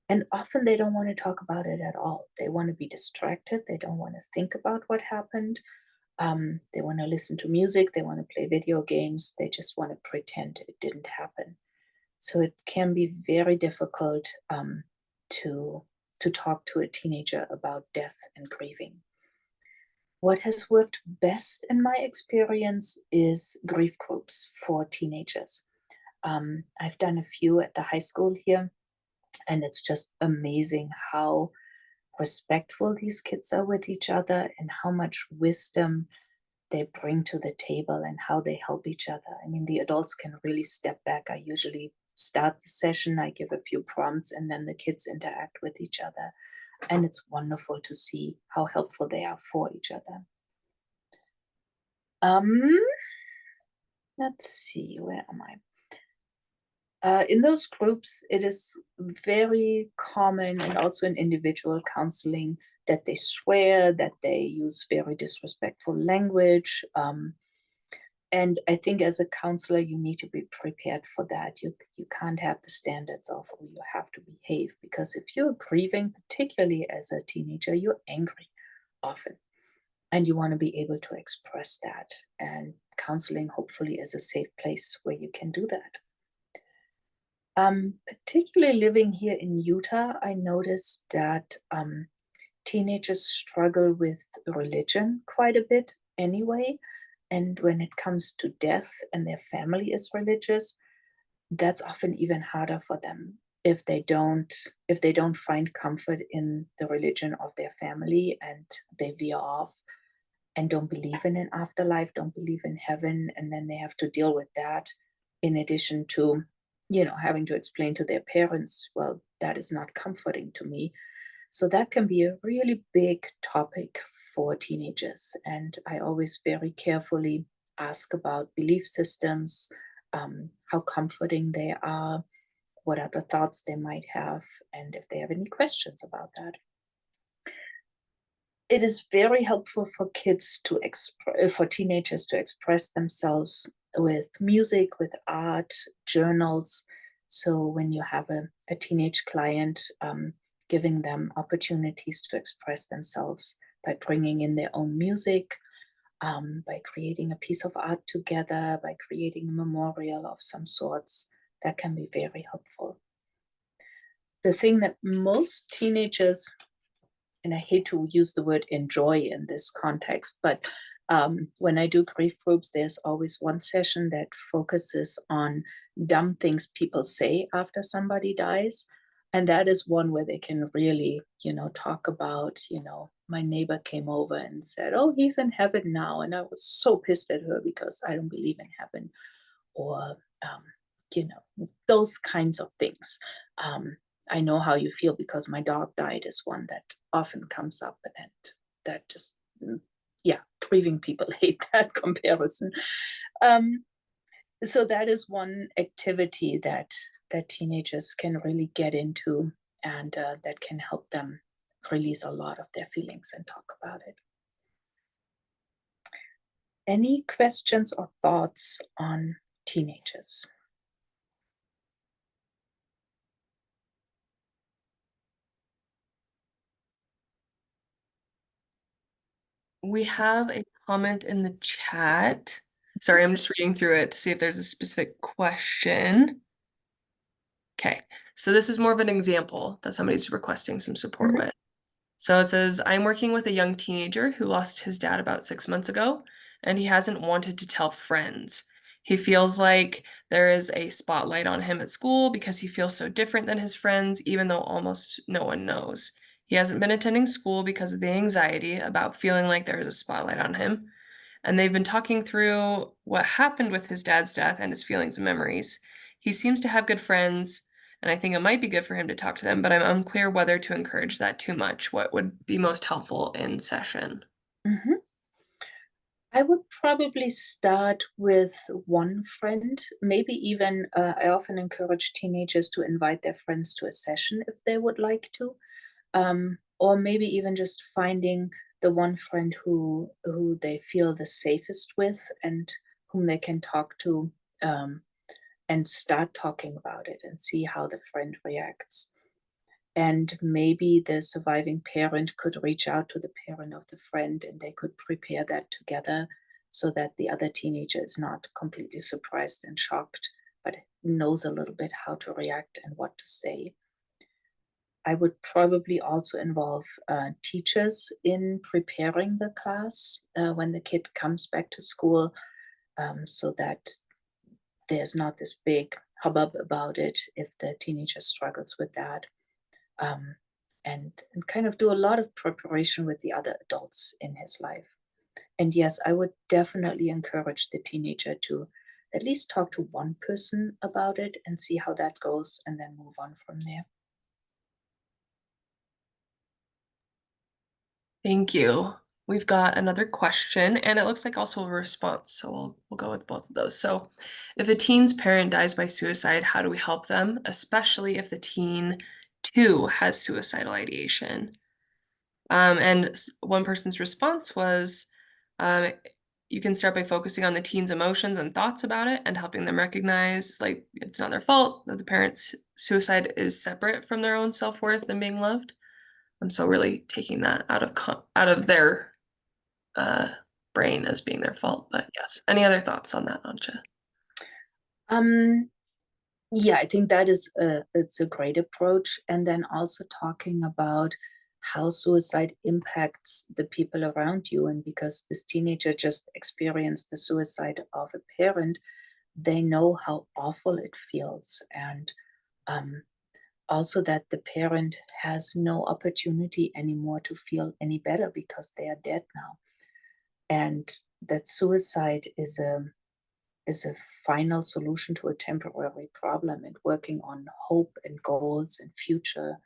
And often they don't want to talk about it at all. They want to be distracted. They don't want to think about what happened. They want to listen to music. They want to play video games. They just want to pretend it didn't happen. So it can be very difficult to talk to a teenager about death and grieving. What has worked best in my experience is grief groups for teenagers. I've done a few at the high school here, and it's just amazing how respectful these kids are with each other and how much wisdom they bring to the table and how they help each other. I mean, the adults can really step back. I usually start the session, I give a few prompts, and then the kids interact with each other. And it's wonderful to see how helpful they are for each other. Let's see, where am I? In those groups, it is very common, and also in individual counseling, that they swear, that they use very disrespectful language. And I think as a counselor, you need to be prepared for that. You can't have the standards of, oh, you have to behave, because if you're grieving, particularly as a teenager, you're angry often, and you want to be able to express that. And counseling hopefully is a safe place where you can do that. Particularly living here in Utah, I noticed that teenagers struggle with religion quite a bit anyway. And when it comes to death and their family is religious, that's often even harder for them if they don't find comfort in the religion of their family, and they veer off and don't believe in an afterlife, don't believe in heaven, and then they have to deal with that in addition to having to explain to their parents, well, that is not comforting to me. So that can be a really big topic for teenagers. And I always very carefully ask about belief systems, how comforting they are, what other thoughts they might have, and if they have any questions about that. It is very helpful for for teenagers to express themselves with music, with art, journals. So when you have a teenage client, giving them opportunities to express themselves by bringing in their own music, by creating a piece of art together, by creating a memorial of some sorts, that can be very helpful. The thing that most teenagers, and I hate to use the word enjoy in this context, but when I do grief groups, there's always one session that focuses on dumb things people say after somebody dies. And that is one where they can really, talk about, my neighbor came over and said, oh, he's in heaven now. And I was so pissed at her because I don't believe in heaven. Or, those kinds of things. I know how you feel because my dog died is one that often comes up, and that just, grieving people hate that comparison. So that is one activity that teenagers can really get into, and that can help them release a lot of their feelings and talk about it. Any questions or thoughts on teenagers? We have a comment in the chat. Sorry, I'm just reading through it to see if there's a specific question. Okay, so this is more of an example that somebody's requesting some support Mhm. with. So it says, I'm working with a young teenager who lost his dad about 6 months ago, and he hasn't wanted to tell friends. He feels like there is a spotlight on him at school because he feels so different than his friends, even though almost no one knows. He hasn't been attending school because of the anxiety about feeling like there is a spotlight on him. And they've been talking through what happened with his dad's death and his feelings and memories. He seems to have good friends, and I think it might be good for him to talk to them, but I'm unclear whether to encourage that too much. What would be most helpful in session? Mhm. I would probably start with one friend, maybe even I often encourage teenagers to invite their friends to a session if they would like to. Or maybe even just finding the one friend who they feel the safest with and whom they can talk to, and start talking about it and see how the friend reacts. And maybe the surviving parent could reach out to the parent of the friend and they could prepare that together so that the other teenager is not completely surprised and shocked, but knows a little bit how to react and what to say. I would probably also involve teachers in preparing the class when the kid comes back to school, so that there's not this big hubbub about it if the teenager struggles with that. um, and kind of do a lot of preparation with the other adults in his life. And yes, I would definitely encourage the teenager to at least talk to one person about it and see how that goes, and then move on from there. Thank you. We've got another question, and it looks like also a response, so we'll go with both of those. So, if a teen's parent dies by suicide, how do we help them, especially if the teen too has suicidal ideation? And one person's response was, um, you can start by focusing on the teen's emotions and thoughts about it and helping them recognize like it's not their fault, that the parent's suicide is separate from their own self-worth and being loved. So really taking that out of their uh, brain as being their fault. But yes, any other thoughts on that, Anja? Um, yeah, I think that is it's a great approach. And then also talking about how suicide impacts the people around you. And because this teenager just experienced the suicide of a parent, they know how awful it feels. And um, also that the parent has no opportunity anymore to feel any better because they are dead now. And that suicide is a final solution to a temporary problem, and working on hope and goals and future,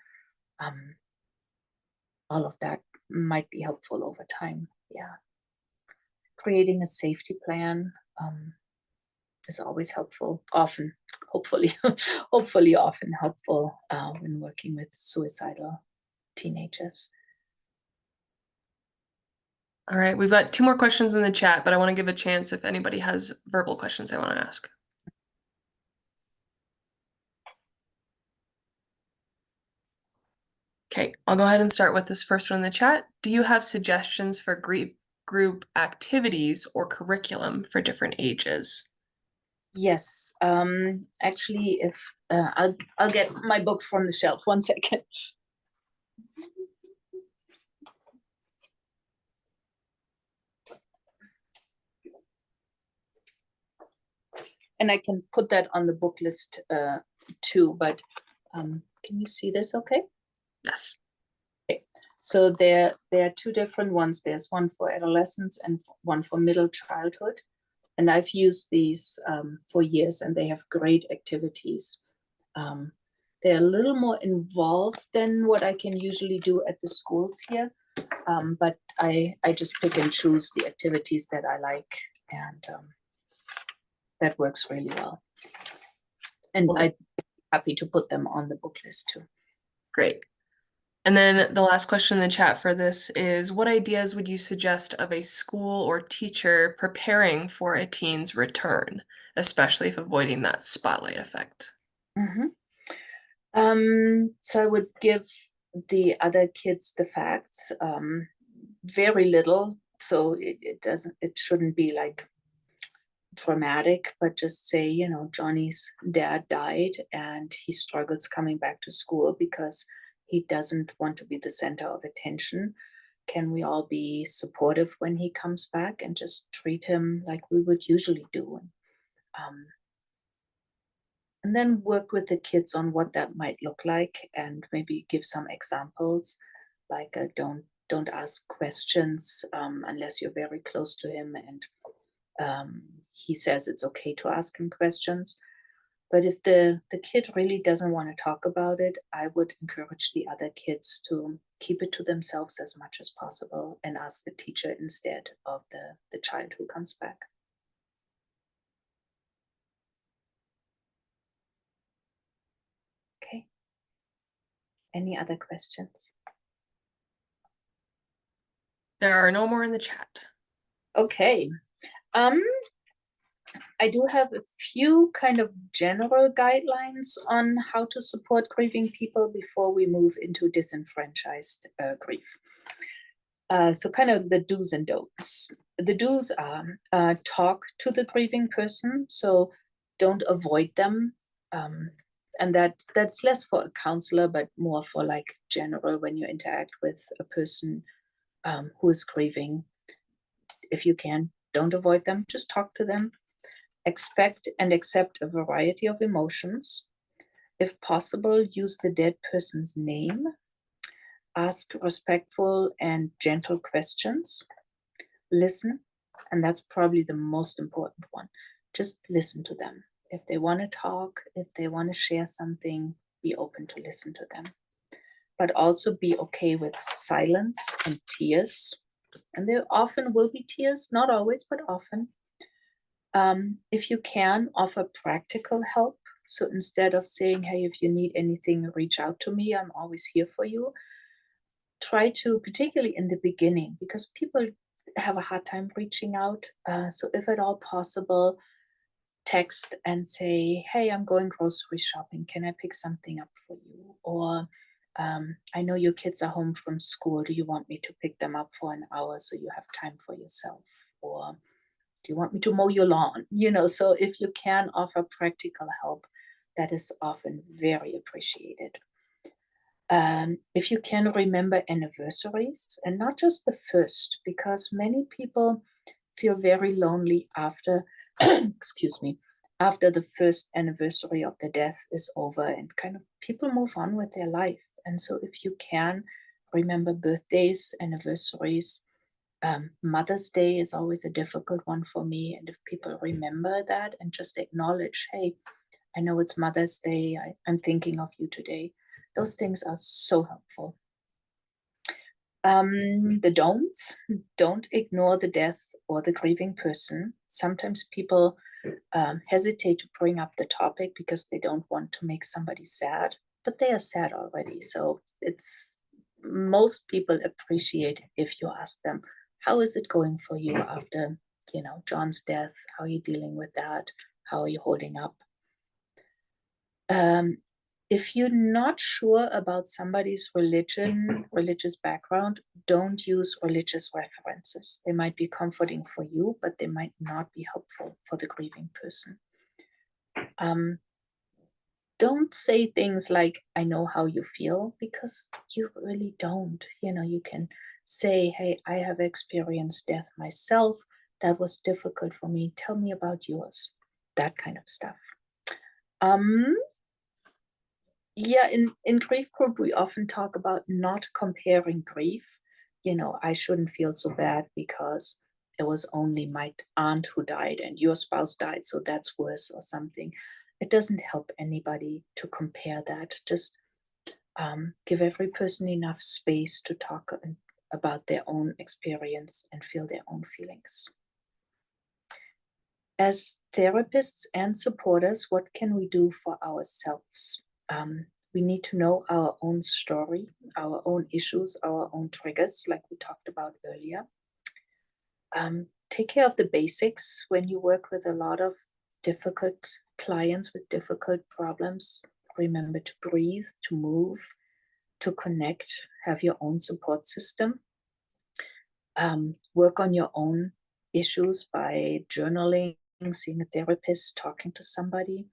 um, all of that might be helpful over time. Yeah. Creating a safety plan is always helpful, often, hopefully, hopefully often helpful when working with suicidal teenagers. All right, we've got two more questions in the chat, but I want to give a chance if anybody has verbal questions they want to ask. Okay, I'll go ahead and start with this first one in the chat. Do you have suggestions for group activities or curriculum for different ages? Yes, actually, if I'll get my book from the shelf. 1 second. And I can put that on the book list too. But can you see this? Okay. Yes. Okay. So there are two different ones. There's one for adolescents and one for middle childhood. And I've used these for years, and they have great activities. They're a little more involved than what I can usually do at the schools here. But I just pick and choose the activities that I like, and that works really well. And I'm happy to put them on the book list too. Great. And then the last question in the chat for this is, what ideas would you suggest of a school or teacher preparing for a teen's return, especially if avoiding that spotlight effect? So I would give the other kids the facts, very little So it shouldn't be like dramatic, but just say, you know, Johnny's dad died and he struggles coming back to school because he doesn't want to be the center of attention. Can we all be supportive when he comes back and just treat him like we would usually do? And then work with the kids on what that might look like, and maybe give some examples, like don't ask questions unless you're very close to him and he says it's okay to ask him questions. But if the kid really doesn't want to talk about it, I would encourage the other kids to keep it to themselves as much as possible and ask the teacher instead of the child who comes back. Okay. Any other questions? There are no more in the chat. Okay. I do have a few kind of general guidelines on how to support grieving people before we move into disenfranchised grief. So kind of the do's and don'ts. The do's are talk to the grieving person, so don't avoid them. And that's less for a counselor, but more for like general when you interact with a person who is grieving. If you can, don't avoid them, just talk to them. Expect and accept a variety of emotions. If possible, use the dead person's name. Ask respectful and gentle questions. Listen, and that's probably the most important one. Just listen to them. If they want to talk, if they want to share something, be open to listen to them. But also be okay with silence and tears. And there often will be tears, not always, but often. If you can, offer practical help. So instead of saying, hey, if you need anything, reach out to me, I'm always here for you. Try to, particularly in the beginning, because people have a hard time reaching out. So if at all possible, text and say, hey, I'm going grocery shopping. Can I pick something up for you? Or I know your kids are home from school. Do you want me to pick them up for an hour so you have time for yourself? Or do you want me to mow your lawn? You know, so if you can offer practical help, that is often very appreciated. If you can remember anniversaries, and not just the first, because many people feel very lonely after, excuse me, after the first anniversary of the death is over, and kind of people move on with their life. And so if you can remember birthdays, anniversaries, Mother's Day is always a difficult one for me. And if people remember that and just acknowledge, hey, I know it's Mother's Day, I'm thinking of you today. Those things are so helpful. The don'ts, don't ignore the death or the grieving person. Sometimes people hesitate to bring up the topic because they don't want to make somebody sad, but they are sad already. So most people appreciate if you ask them, how is it going for you after, you know, John's death? How are you dealing with that? How are you holding up? If you're not sure about somebody's religious background, don't use religious references. They might be comforting for you, but they might not be helpful for the grieving person. Don't say things like, I know how you feel, because you really don't. You know, you can say, hey, I have experienced death myself. That was difficult for me. Tell me about yours. That kind of stuff. Yeah, in grief group, we often talk about not comparing grief. You know, I shouldn't feel so bad because it was only my aunt who died and your spouse died, so that's worse or something. It doesn't help anybody to compare that. Just give every person enough space to talk about their own experience and feel their own feelings. As therapists and supporters, what can we do for ourselves? We need to know our own story, our own issues, our own triggers, like we talked about earlier. Take care of the basics when you work with a lot of difficult clients with difficult problems. Remember to breathe, to move, to connect, have your own support system. Work on your own issues by journaling, seeing a therapist, talking to somebody.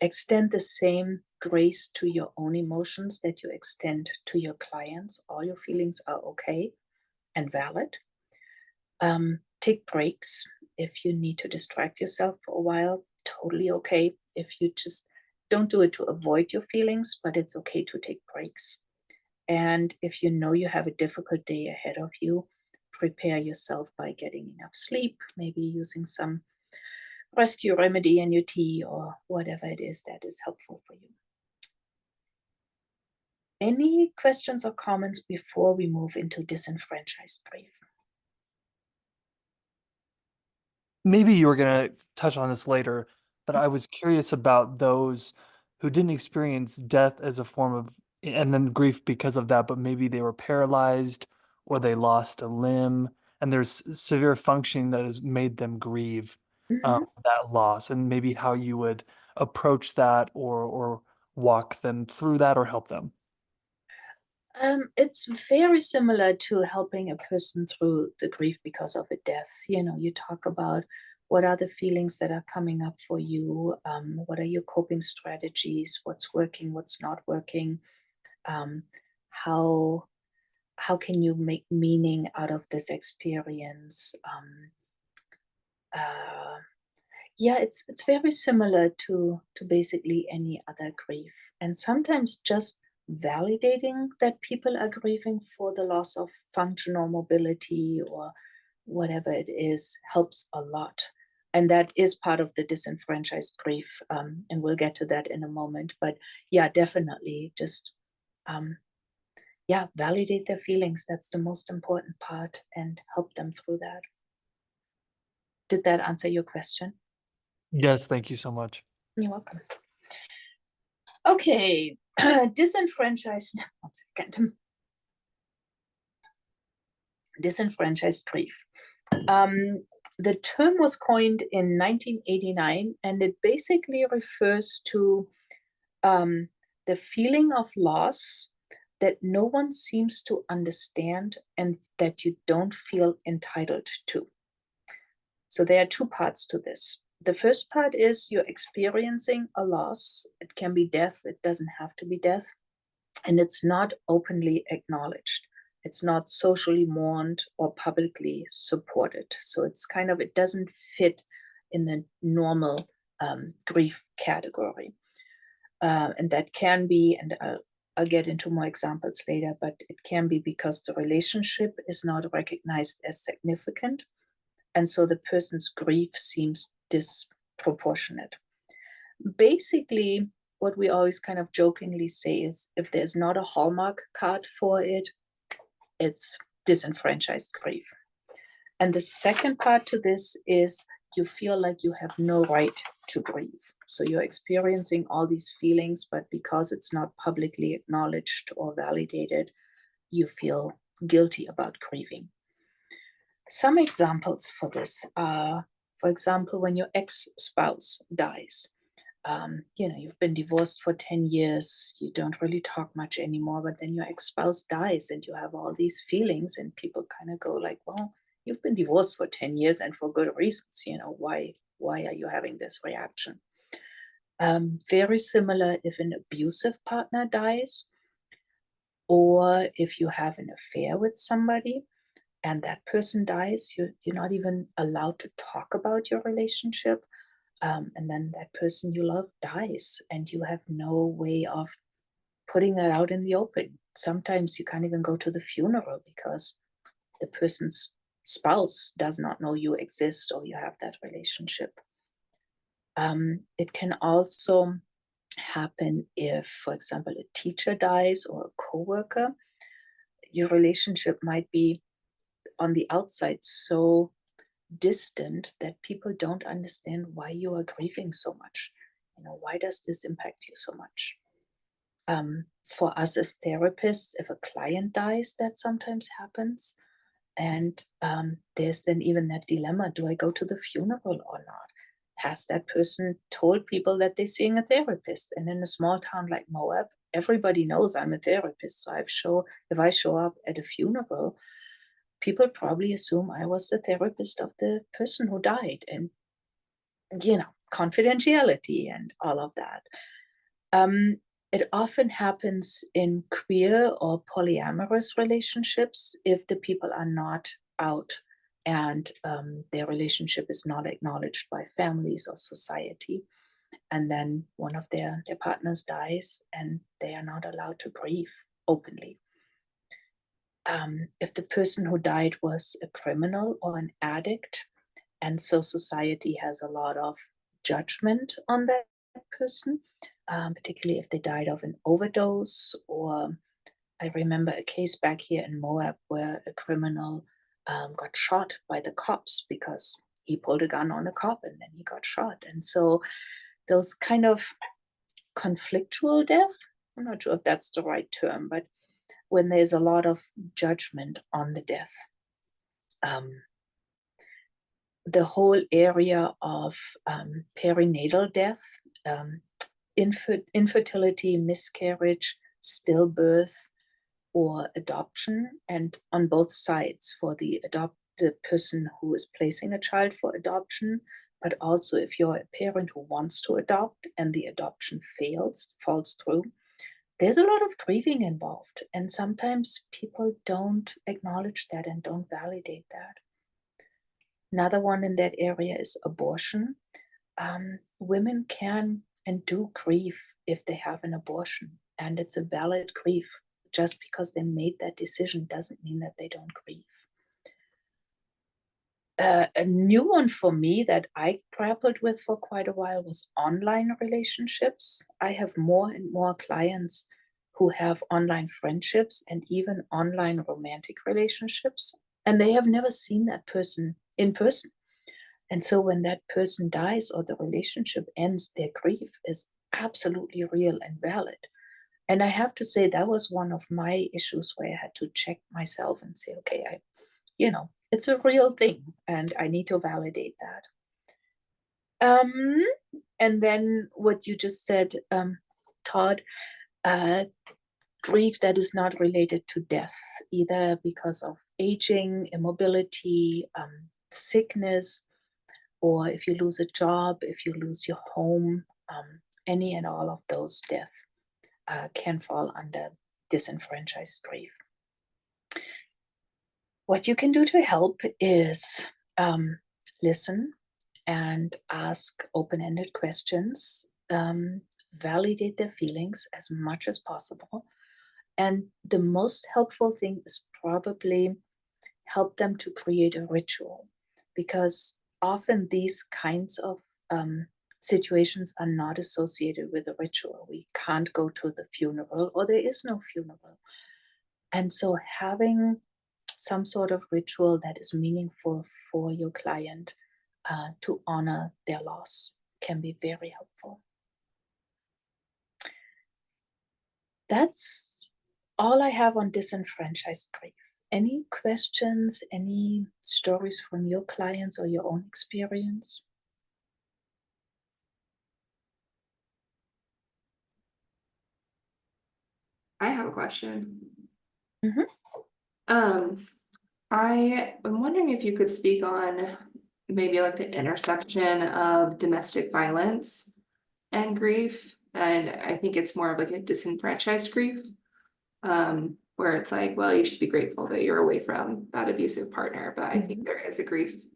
Extend the same grace to your own emotions that you extend to your clients. All your feelings are okay and valid. Take breaks if you need to distract yourself for a while. Totally okay. If you just don't do it to avoid your feelings, but it's okay to take breaks. And if you know you have a difficult day ahead of you, prepare yourself by getting enough sleep, maybe using some rescue remedy in your tea or whatever it is that is helpful for you. Any questions or comments before we move into disenfranchised grief? Maybe you were going to touch on this later, but I was curious about those who didn't experience death as a form of, and then grief because of that, but maybe they were paralyzed or they lost a limb, and there's severe functioning that has made them grieve Mhm. that loss, and maybe how you would approach that or walk them through that or help them. It's very similar to helping a person through the grief because of a death. You know, you talk about what are the feelings that are coming up for you, what are your coping strategies, what's working, what's not working, um, how can you make meaning out of this experience? Uh, yeah, it's very similar to basically any other grief, and sometimes just validating that people are grieving for the loss of functional mobility or whatever it is helps a lot. And that is part of the disenfranchised grief, and we'll get to that in a moment. But yeah, definitely just yeah, validate their feelings. That's the most important part, and help them through that. Did that answer your question? Yes, thank you so much. You're welcome. Okay, disenfranchised, one second. Disenfranchised grief. The term was coined in 1989, and it basically refers to the feeling of loss that no one seems to understand and that you don't feel entitled to. So there are two parts to this. The first part is you're experiencing a loss. It can be death, it doesn't have to be death, and it's not openly acknowledged. It's not socially mourned or publicly supported. So it's kind of, it doesn't fit in the normal grief category. And that can be, and I'll get into more examples later, but it can be because the relationship is not recognized as significant. And so the person's grief seems disproportionate. Basically, what we always kind of jokingly say is if there's not a Hallmark card for it, it's disenfranchised grief. And the second part to this is you feel like you have no right to grieve. So you're experiencing all these feelings, but because it's not publicly acknowledged or validated, you feel guilty about grieving. Some examples for this are, for example, when your ex-spouse dies. You've been divorced for 10 years, you don't really talk much anymore, but then your ex-spouse dies and you have all these feelings, and people kind of go like, well, you've been divorced for 10 years and for good reasons, why are you having this reaction? Very similar if an abusive partner dies, or if you have an affair with somebody and that person dies, you're not even allowed to talk about your relationship. And then that person you love dies, and you have no way of putting that out in the open. Sometimes you can't even go to the funeral because the person's spouse does not know you exist or you have that relationship. It can also happen if, for example, a teacher dies or a coworker. Your relationship might be on the outside so distant that people don't understand why you are grieving so much. Why does this impact you so much? For us as therapists, if a client dies, that sometimes happens. And there's then even that dilemma, do I go to the funeral or not? Has that person told people that they're seeing a therapist? And in a small town like Moab, everybody knows I'm a therapist. So if I show up at a funeral, people probably assume I was the therapist of the person who died, and confidentiality and all of that. It often happens in queer or polyamorous relationships if the people are not out and their relationship is not acknowledged by families or society. And then one of their partners dies and they are not allowed to grieve openly. If the person who died was a criminal or an addict, and so society has a lot of judgment on that person, particularly if they died of an overdose. Or I remember a case back here in Moab where a criminal got shot by the cops because he pulled a gun on a cop and then he got shot. And so those kind of conflictual death, I'm not sure if that's the right term, but when there's a lot of judgment on the death, the whole area of perinatal death, infertility, miscarriage, stillbirth, or adoption, and on both sides for the person who is placing a child for adoption, but also if you're a parent who wants to adopt and the adoption falls through, there's a lot of grieving involved. And sometimes people don't acknowledge that and don't validate that. Another one in that area is abortion. Women can and do grieve if they have an abortion, and it's a valid grief. Just because they made that decision doesn't mean that they don't grieve. A new one for me that I grappled with for quite a while was online relationships. I have more and more clients who have online friendships and even online romantic relationships, and they have never seen that person in person. And so when that person dies or the relationship ends, their grief is absolutely real and valid. And I have to say that was one of my issues where I had to check myself and say, okay, it's a real thing and I need to validate that. And then what you just said, Todd, grief that is not related to death, either because of aging, immobility, sickness, or if you lose a job, if you lose your home, any and all of those deaths can fall under disenfranchised grief. What you can do to help is listen and ask open-ended questions, validate their feelings as much as possible. And the most helpful thing is probably help them to create a ritual, because often these kinds of situations are not associated with a ritual. We can't go to the funeral, or there is no funeral. And so having some sort of ritual that is meaningful for your client to honor their loss can be very helpful. That's all I have on disenfranchised grief. Any questions, any stories from your clients or your own experience? I have a question. Mhm. I am wondering if you could speak on maybe like the intersection of domestic violence and grief. And I think it's more of like a disenfranchised grief, where it's like, well, you should be grateful that you're away from that abusive partner. But I think there is a grief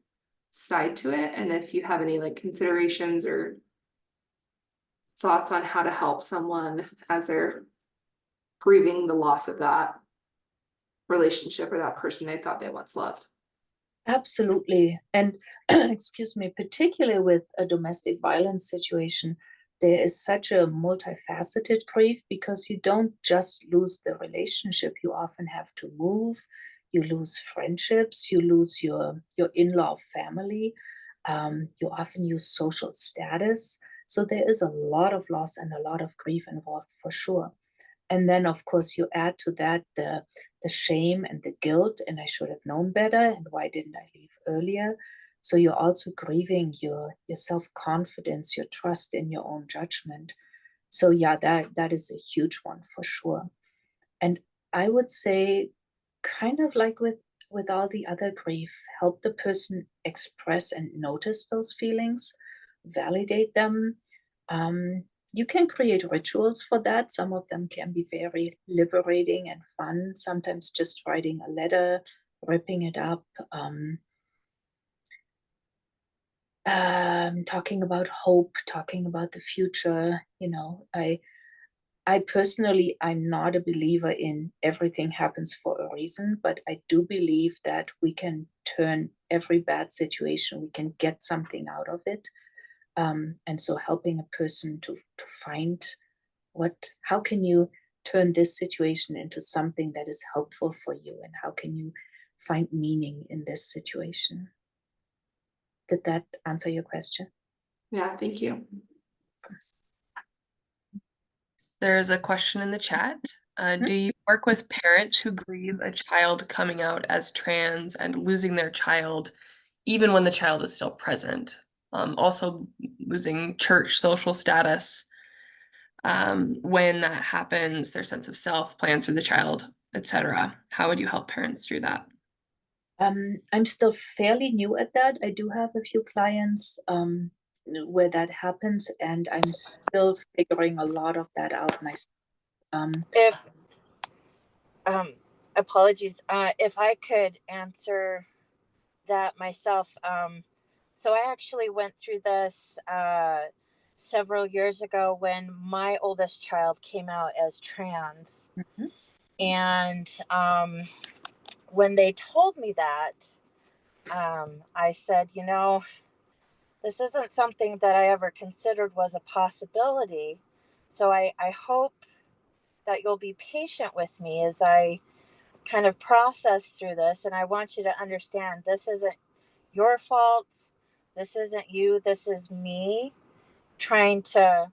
side to it. And if you have any like considerations or thoughts on how to help someone as they're grieving the loss of that relationship or that person they thought they once loved. Absolutely. And excuse me, particularly with a domestic violence situation, there is such a multifaceted grief, because you don't just lose the relationship. You often have to move, you lose friendships, you lose your in-law family, you often use social status. So there is a lot of loss and a lot of grief involved for sure. And then, of course, you add to that the shame and the guilt, and I should have known better, and why didn't I leave earlier? So you're also grieving your self-confidence, your trust in your own judgment. So yeah, that is a huge one for sure. And I would say, kind of like with all the other grief, help the person express and notice those feelings, validate them. You can create rituals for that. Some of them can be very liberating and fun. Sometimes just writing a letter, ripping it up, talking about hope, talking about the future. I personally, I'm not a believer in everything happens for a reason, but I do believe that we can turn every bad situation, we can get something out of it. And so helping a person to find how can you turn this situation into something that is helpful for you, and how can you find meaning in this situation? Did that answer your question? Yeah, thank you. There is a question in the chat. Do you work with parents who grieve a child coming out as trans and losing their child, even when the child is still present? Also losing church social status. When that happens, their sense of self, plans for the child, etc. How would you help parents through that? I'm still fairly new at that. I do have a few clients where that happens, and I'm still figuring a lot of that out myself. If apologies, if I could answer that myself. So I actually went through this several years ago when my oldest child came out as trans. Mhm. And when they told me that, I said, this isn't something that I ever considered was a possibility. So I hope that you'll be patient with me as I kind of process through this. And I want you to understand this isn't your fault. This isn't you. This is me trying to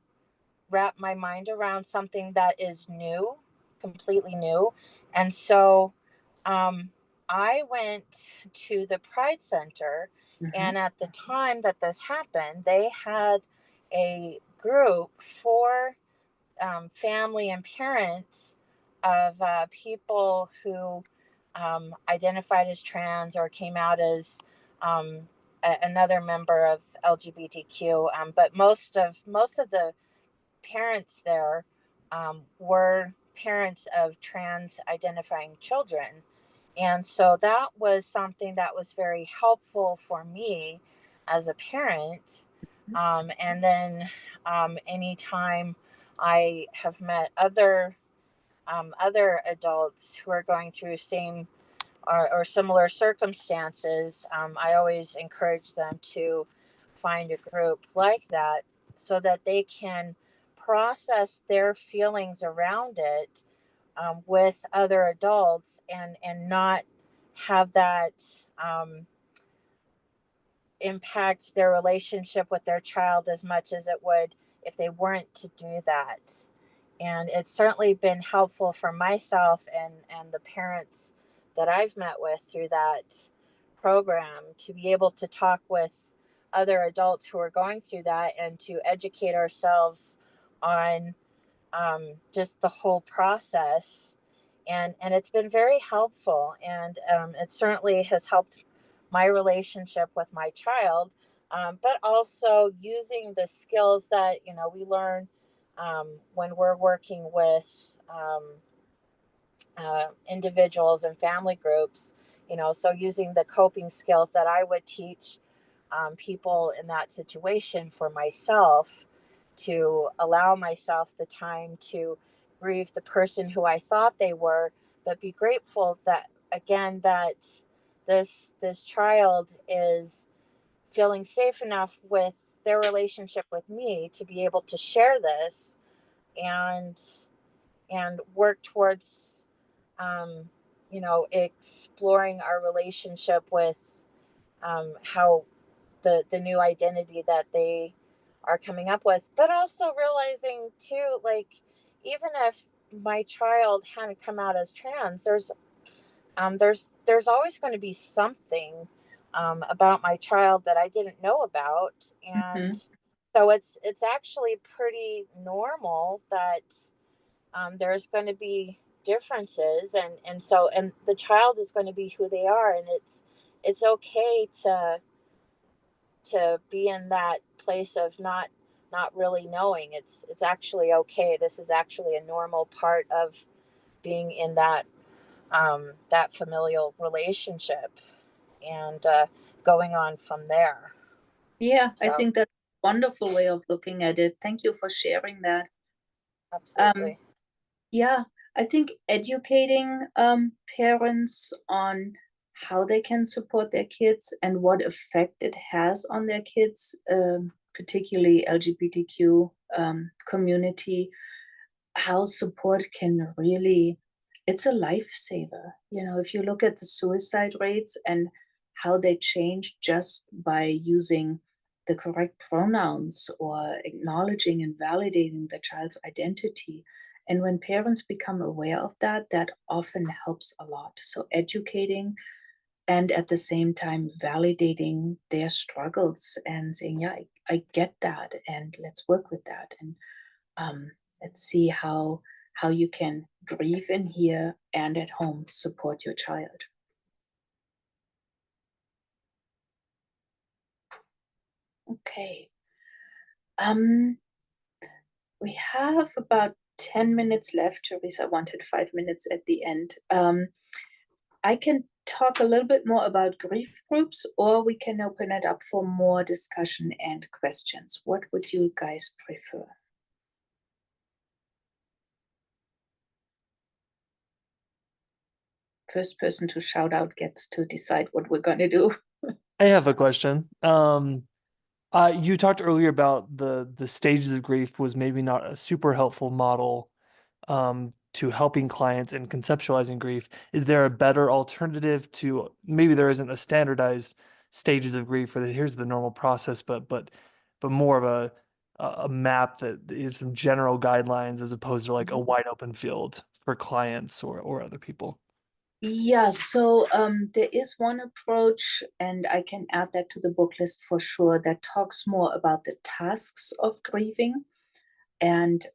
wrap my mind around something that is new, completely new. And so I went to the Pride Center, and at the time that this happened, they had a group for family and parents of people who identified as trans or came out as another member of LGBTQ. But most of the parents there were parents of trans identifying children. And so that was something that was very helpful for me as a parent. And then anytime I have met other adults who are going through same or similar circumstances, I always encourage them to find a group like that so that they can process their feelings around it with other adults and not have that impact their relationship with their child as much as it would if they weren't to do that. And it's certainly been helpful for myself and the parents that I've met with through that program to be able to talk with other adults who are going through that and to educate ourselves on just the whole process. And it's been very helpful, and it certainly has helped my relationship with my child, but also using the skills that we learn when we're working with individuals and family groups. So using the coping skills that I would teach people in that situation for myself, to allow myself the time to grieve the person who I thought they were, but be grateful that again that this child is feeling safe enough with their relationship with me to be able to share this and work towards exploring our relationship with how the new identity that they are coming up with, but also realizing too, like, even if my child hadn't come out as trans, there's always going to be something about my child that I didn't know about, and So it's actually pretty normal that there's going to be differences, and the child is going to be who they are, and it's okay to be in that place of not really knowing. It's actually okay. This is actually a normal part of being in that familial relationship, and going on from there. Yeah, I So think that's a wonderful way of looking at it. Thank you for sharing that. absolutely. Yeah, I think educating parents on how they can support their kids and what effect it has on their kids, particularly LGBTQ community, how support can really, it's a lifesaver. You know, if you look at the suicide rates and how they change just by using the correct pronouns or acknowledging and validating the child's identity. And when parents become aware of that, that often helps a lot. So educating and at the same time validating their struggles and saying, yeah, I get that, and let's work with that. And let's see how you can grieve in here and at home support your child. Okay. We have about 10 minutes left. Teresa wanted 5 minutes at the end. I can talk a little bit more about grief groups, or we can open it up for more discussion and questions. What would you guys prefer? First person to shout out gets to decide what we're going to do. I have a question. You talked earlier about the stages of grief was maybe not a super helpful model to helping clients and conceptualizing grief. Is there a better alternative to, maybe there isn't a standardized stages of grief where here's the normal process, but more of a map that is some general guidelines as opposed to like a wide open field for clients or other people? Yeah, so there is one approach, and I can add that to the book list for sure, that talks more about the tasks of grieving. And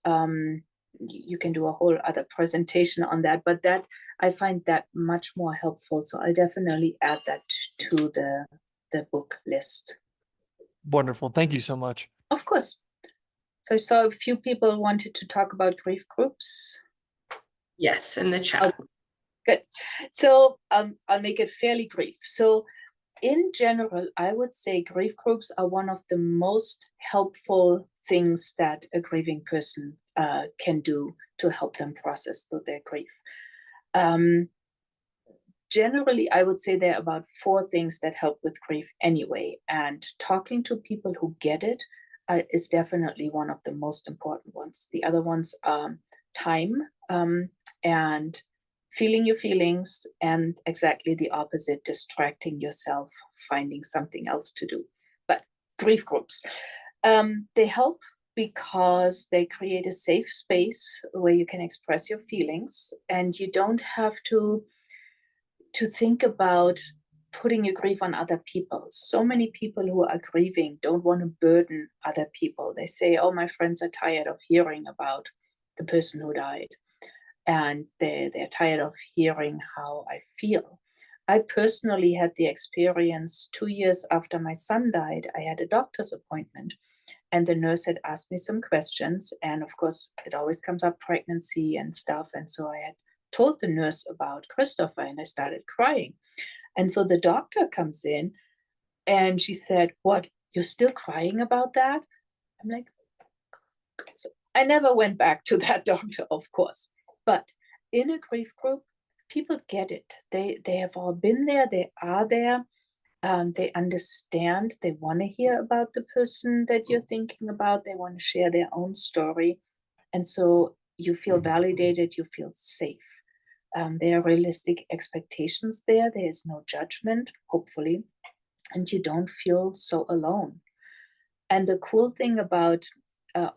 you can do a whole other presentation on that, but that I find that much more helpful. So I'll definitely add that to the book list. Wonderful. Thank you so much. Of course. So I saw a few people wanted to talk about grief groups. Yes, in the chat. Good. So I'll make it fairly brief. So in general, I would say grief groups are one of the most helpful things that a grieving person can do to help them process through their grief. Generally, I would say there are about 4 things that help with grief anyway. And talking to people who get it is definitely one of the most important ones. The other ones are time and feeling your feelings, and exactly the opposite, distracting yourself, finding something else to do. But grief groups, they help because they create a safe space where you can express your feelings, and you don't have to think about putting your grief on other people. So many people who are grieving don't want to burden other people. They say, oh, my friends are tired of hearing about the person who died, and they're tired of hearing how I feel. I personally had the experience 2 years after my son died. I had a doctor's appointment, and the nurse had asked me some questions. And of course, it always comes up pregnancy and stuff. And so I had told the nurse about Christopher, and I started crying. And so the doctor comes in and she said, what, you're still crying about that? I'm like, so I never went back to that doctor, of course. But in a grief group, people get it. They have all been there. They are there. They understand. They want to hear about the person that you're thinking about. They want to share their own story. And so you feel validated. You feel safe. There are realistic expectations there. There is no judgment, hopefully. And you don't feel so alone. And the cool thing about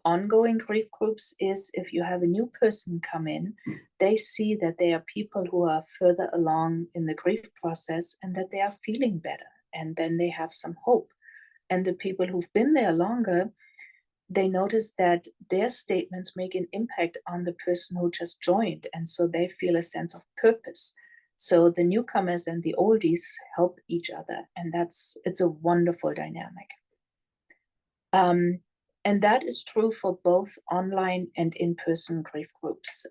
ongoing grief groups is if you have a new person come in, they see that there are people who are further along in the grief process and that they are feeling better, and then they have some hope. And the people who've been there longer, they notice that their statements make an impact on the person who just joined, and so they feel a sense of purpose. So the newcomers and the oldies help each other, and it's a wonderful dynamic. And that is true for both online and in-person grief groups.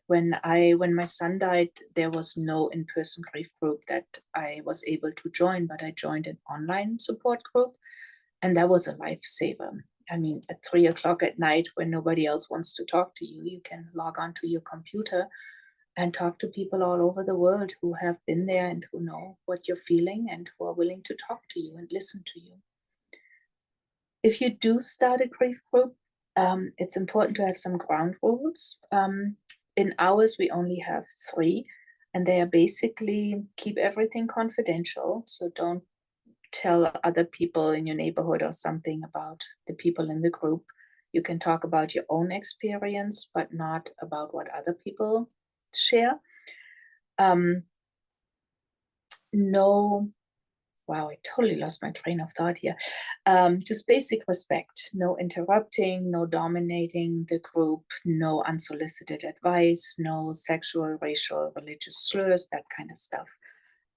When my son died, there was no in-person grief group that I was able to join, but I joined an online support group, and that was a lifesaver. I mean, at 3 o'clock at night, when nobody else wants to talk to you, you can log onto your computer and talk to people all over the world who have been there and who know what you're feeling and who are willing to talk to you and listen to you. If you do start a grief group, it's important to have some ground rules. In ours, we only have 3, and they are basically keep everything confidential. So don't tell other people in your neighborhood or something about the people in the group. You can talk about your own experience, but not about what other people share. Wow, I totally lost my train of thought here. Just basic respect, no interrupting, no dominating the group, no unsolicited advice, no sexual, racial, religious slurs, that kind of stuff.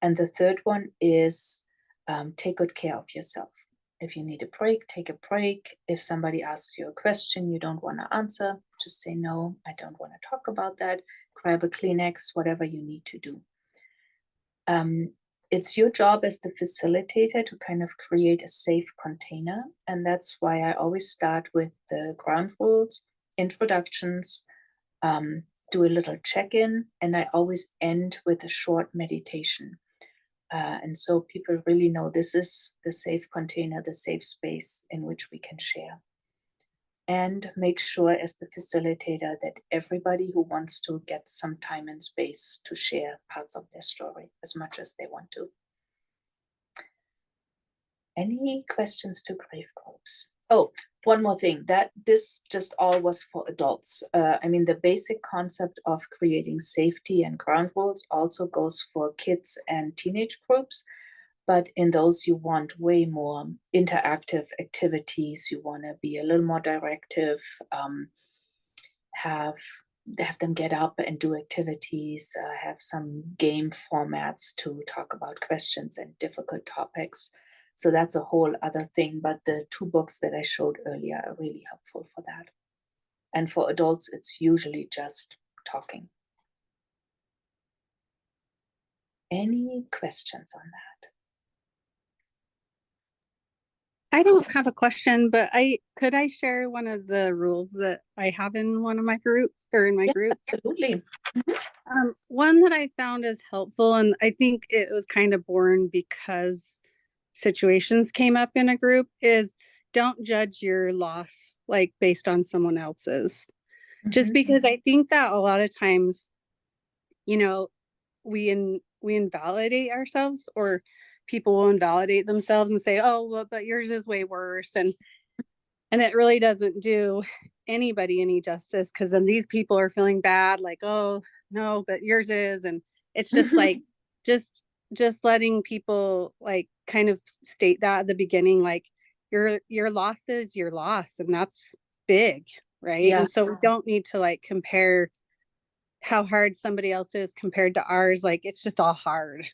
And the third one is take good care of yourself. If you need a break, take a break. If somebody asks you a question you don't want to answer, just say, no, I don't want to talk about that. Grab a Kleenex, whatever you need to do. It's your job as the facilitator to kind of create a safe container. And that's why I always start with the ground rules, introductions, do a little check-in, and I always end with a short meditation. And so people really know this is the safe container, the safe space in which we can share. And make sure as the facilitator that everybody who wants to get some time and space to share parts of their story as much as they want to. Any questions to grief groups? Oh, one more thing, that this just all was for adults. I mean, the basic concept of creating safety and ground rules also goes for kids and teenage groups. But in those, you want way more interactive activities. You want to be a little more directive, have them get up and do activities, have some game formats to talk about questions and difficult topics. So that's a whole other thing. But the 2 books that I showed earlier are really helpful for that. And for adults, it's usually just talking. Any questions on that? I don't have a question, but could I share one of the rules that I have in one of my groups or in my group? Absolutely. One that I found is helpful, and I think it was kind of born because situations came up in a group, is don't judge your loss like based on someone else's. Just because I think that a lot of times, you know, we invalidate ourselves, or people will invalidate themselves and say, oh, well, but yours is way worse. And it really doesn't do anybody any justice, because then these people are feeling bad, like, oh, no, but yours is. And it's just like, just letting people like kind of state that at the beginning, like your loss is your loss, and that's big, right? Yeah. And so we don't need to like compare how hard somebody else is compared to ours. Like, it's just all hard.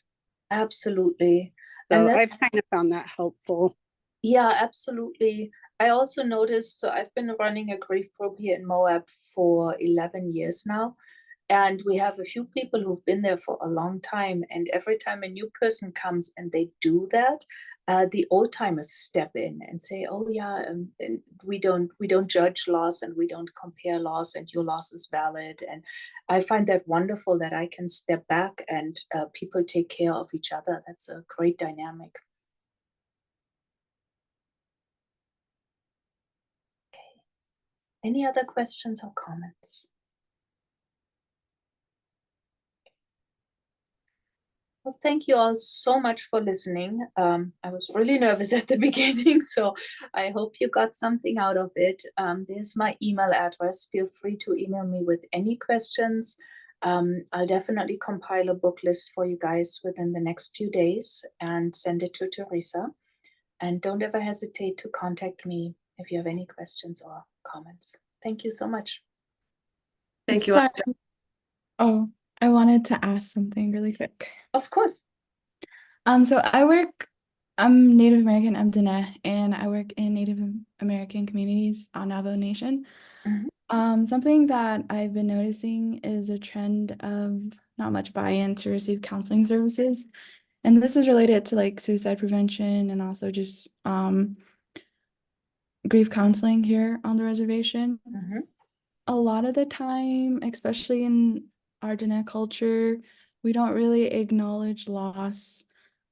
Absolutely. So And I've kind of found that helpful. yeah, absolutely. I also noticed, so I've been running a grief group here in Moab for 11 years now. And we have a few people who've been there for a long time. And every time a new person comes and they do that, the old timers step in and say, oh yeah, and we don't judge loss, and we don't compare loss, and your loss is valid. And I find that wonderful that I can step back and people take care of each other. That's a great dynamic. Okay. Any other questions or comments? Well, thank you all so much for listening. I was really nervous at the beginning, so I hope you got something out of it. There's my email address. Feel free to email me with any questions. I'll definitely compile a book list for you guys within the next few days and send it to Teresa. And don't ever hesitate to contact me if you have any questions or comments. Thank you so much. Thank you. Sorry. Oh, I wanted to ask something really quick. Of course. So I'm Native American, I'm Dene, and I work in Native American communities on Navajo Nation. Something that I've been noticing is a trend of not much buy-in to receive counseling services. And this is related to like suicide prevention and also just grief counseling here on the reservation. A lot of the time, especially in our Dene culture, we don't really acknowledge loss.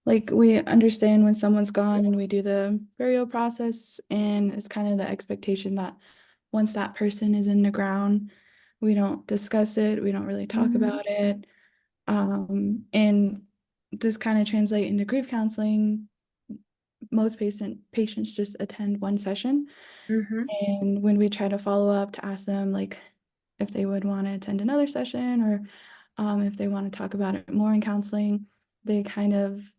Like we understand when someone's gone and we do the burial process, and it's kind of the expectation that once that person is in the ground, we don't discuss it, we don't really talk about it. And this kind of translate into grief counseling. Most patients just attend one session. And when we try to follow up to ask them like if they would want to attend another session or if they want to talk about it more in counseling, they kind of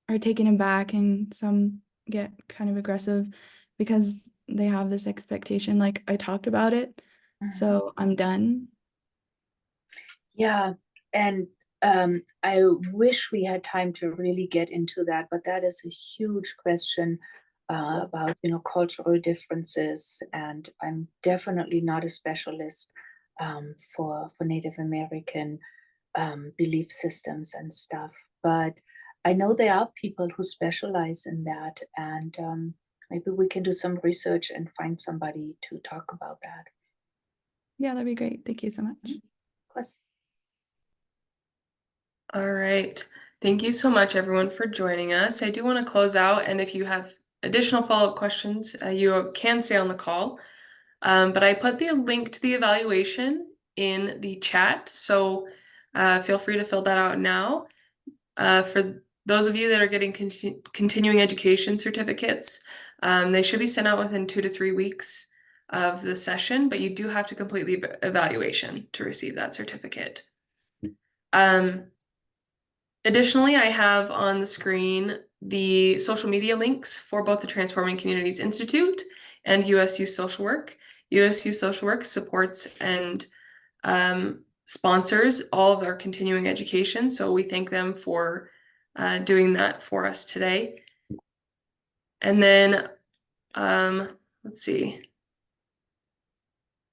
are taken aback and some get kind of aggressive because they have this expectation like I talked about it, so I'm done. Yeah, and I wish we had time to really get into that, but that is a huge question about, you know, cultural differences, and I'm definitely not a specialist for Native American belief systems and stuff, but I know there are people who specialize in that, and maybe we can do some research and find somebody to talk about that. Yeah, that'd be great. Thank you so much. Of course. All right. Thank you so much, everyone, for joining us. I do want to close out, and if you have additional follow-up questions, you can stay on the call. But I put the link to the evaluation in the chat, so feel free to fill that out now. For those of you that are getting continuing education certificates, they should be sent out within 2 to 3 weeks of the session, but you do have to complete the evaluation to receive that certificate. Additionally, I have on the screen the social media links for both the Transforming Communities Institute and USU Social Work. USU Social Work supports and sponsors all of our continuing education, so we thank them for doing that for us today. And then, let's see.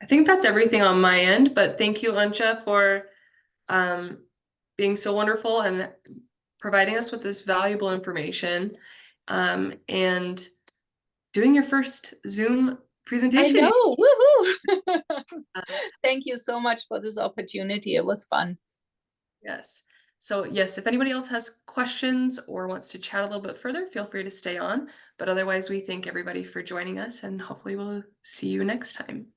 I think that's everything on my end, but thank you, Ancha, for being so wonderful and providing us with this valuable information and doing your first Zoom presentation. I know, woohoo! Thank you so much for this opportunity. It was fun. Yes. So yes, if anybody else has questions or wants to chat a little bit further, feel free to stay on. But otherwise, we thank everybody for joining us, and hopefully we'll see you next time.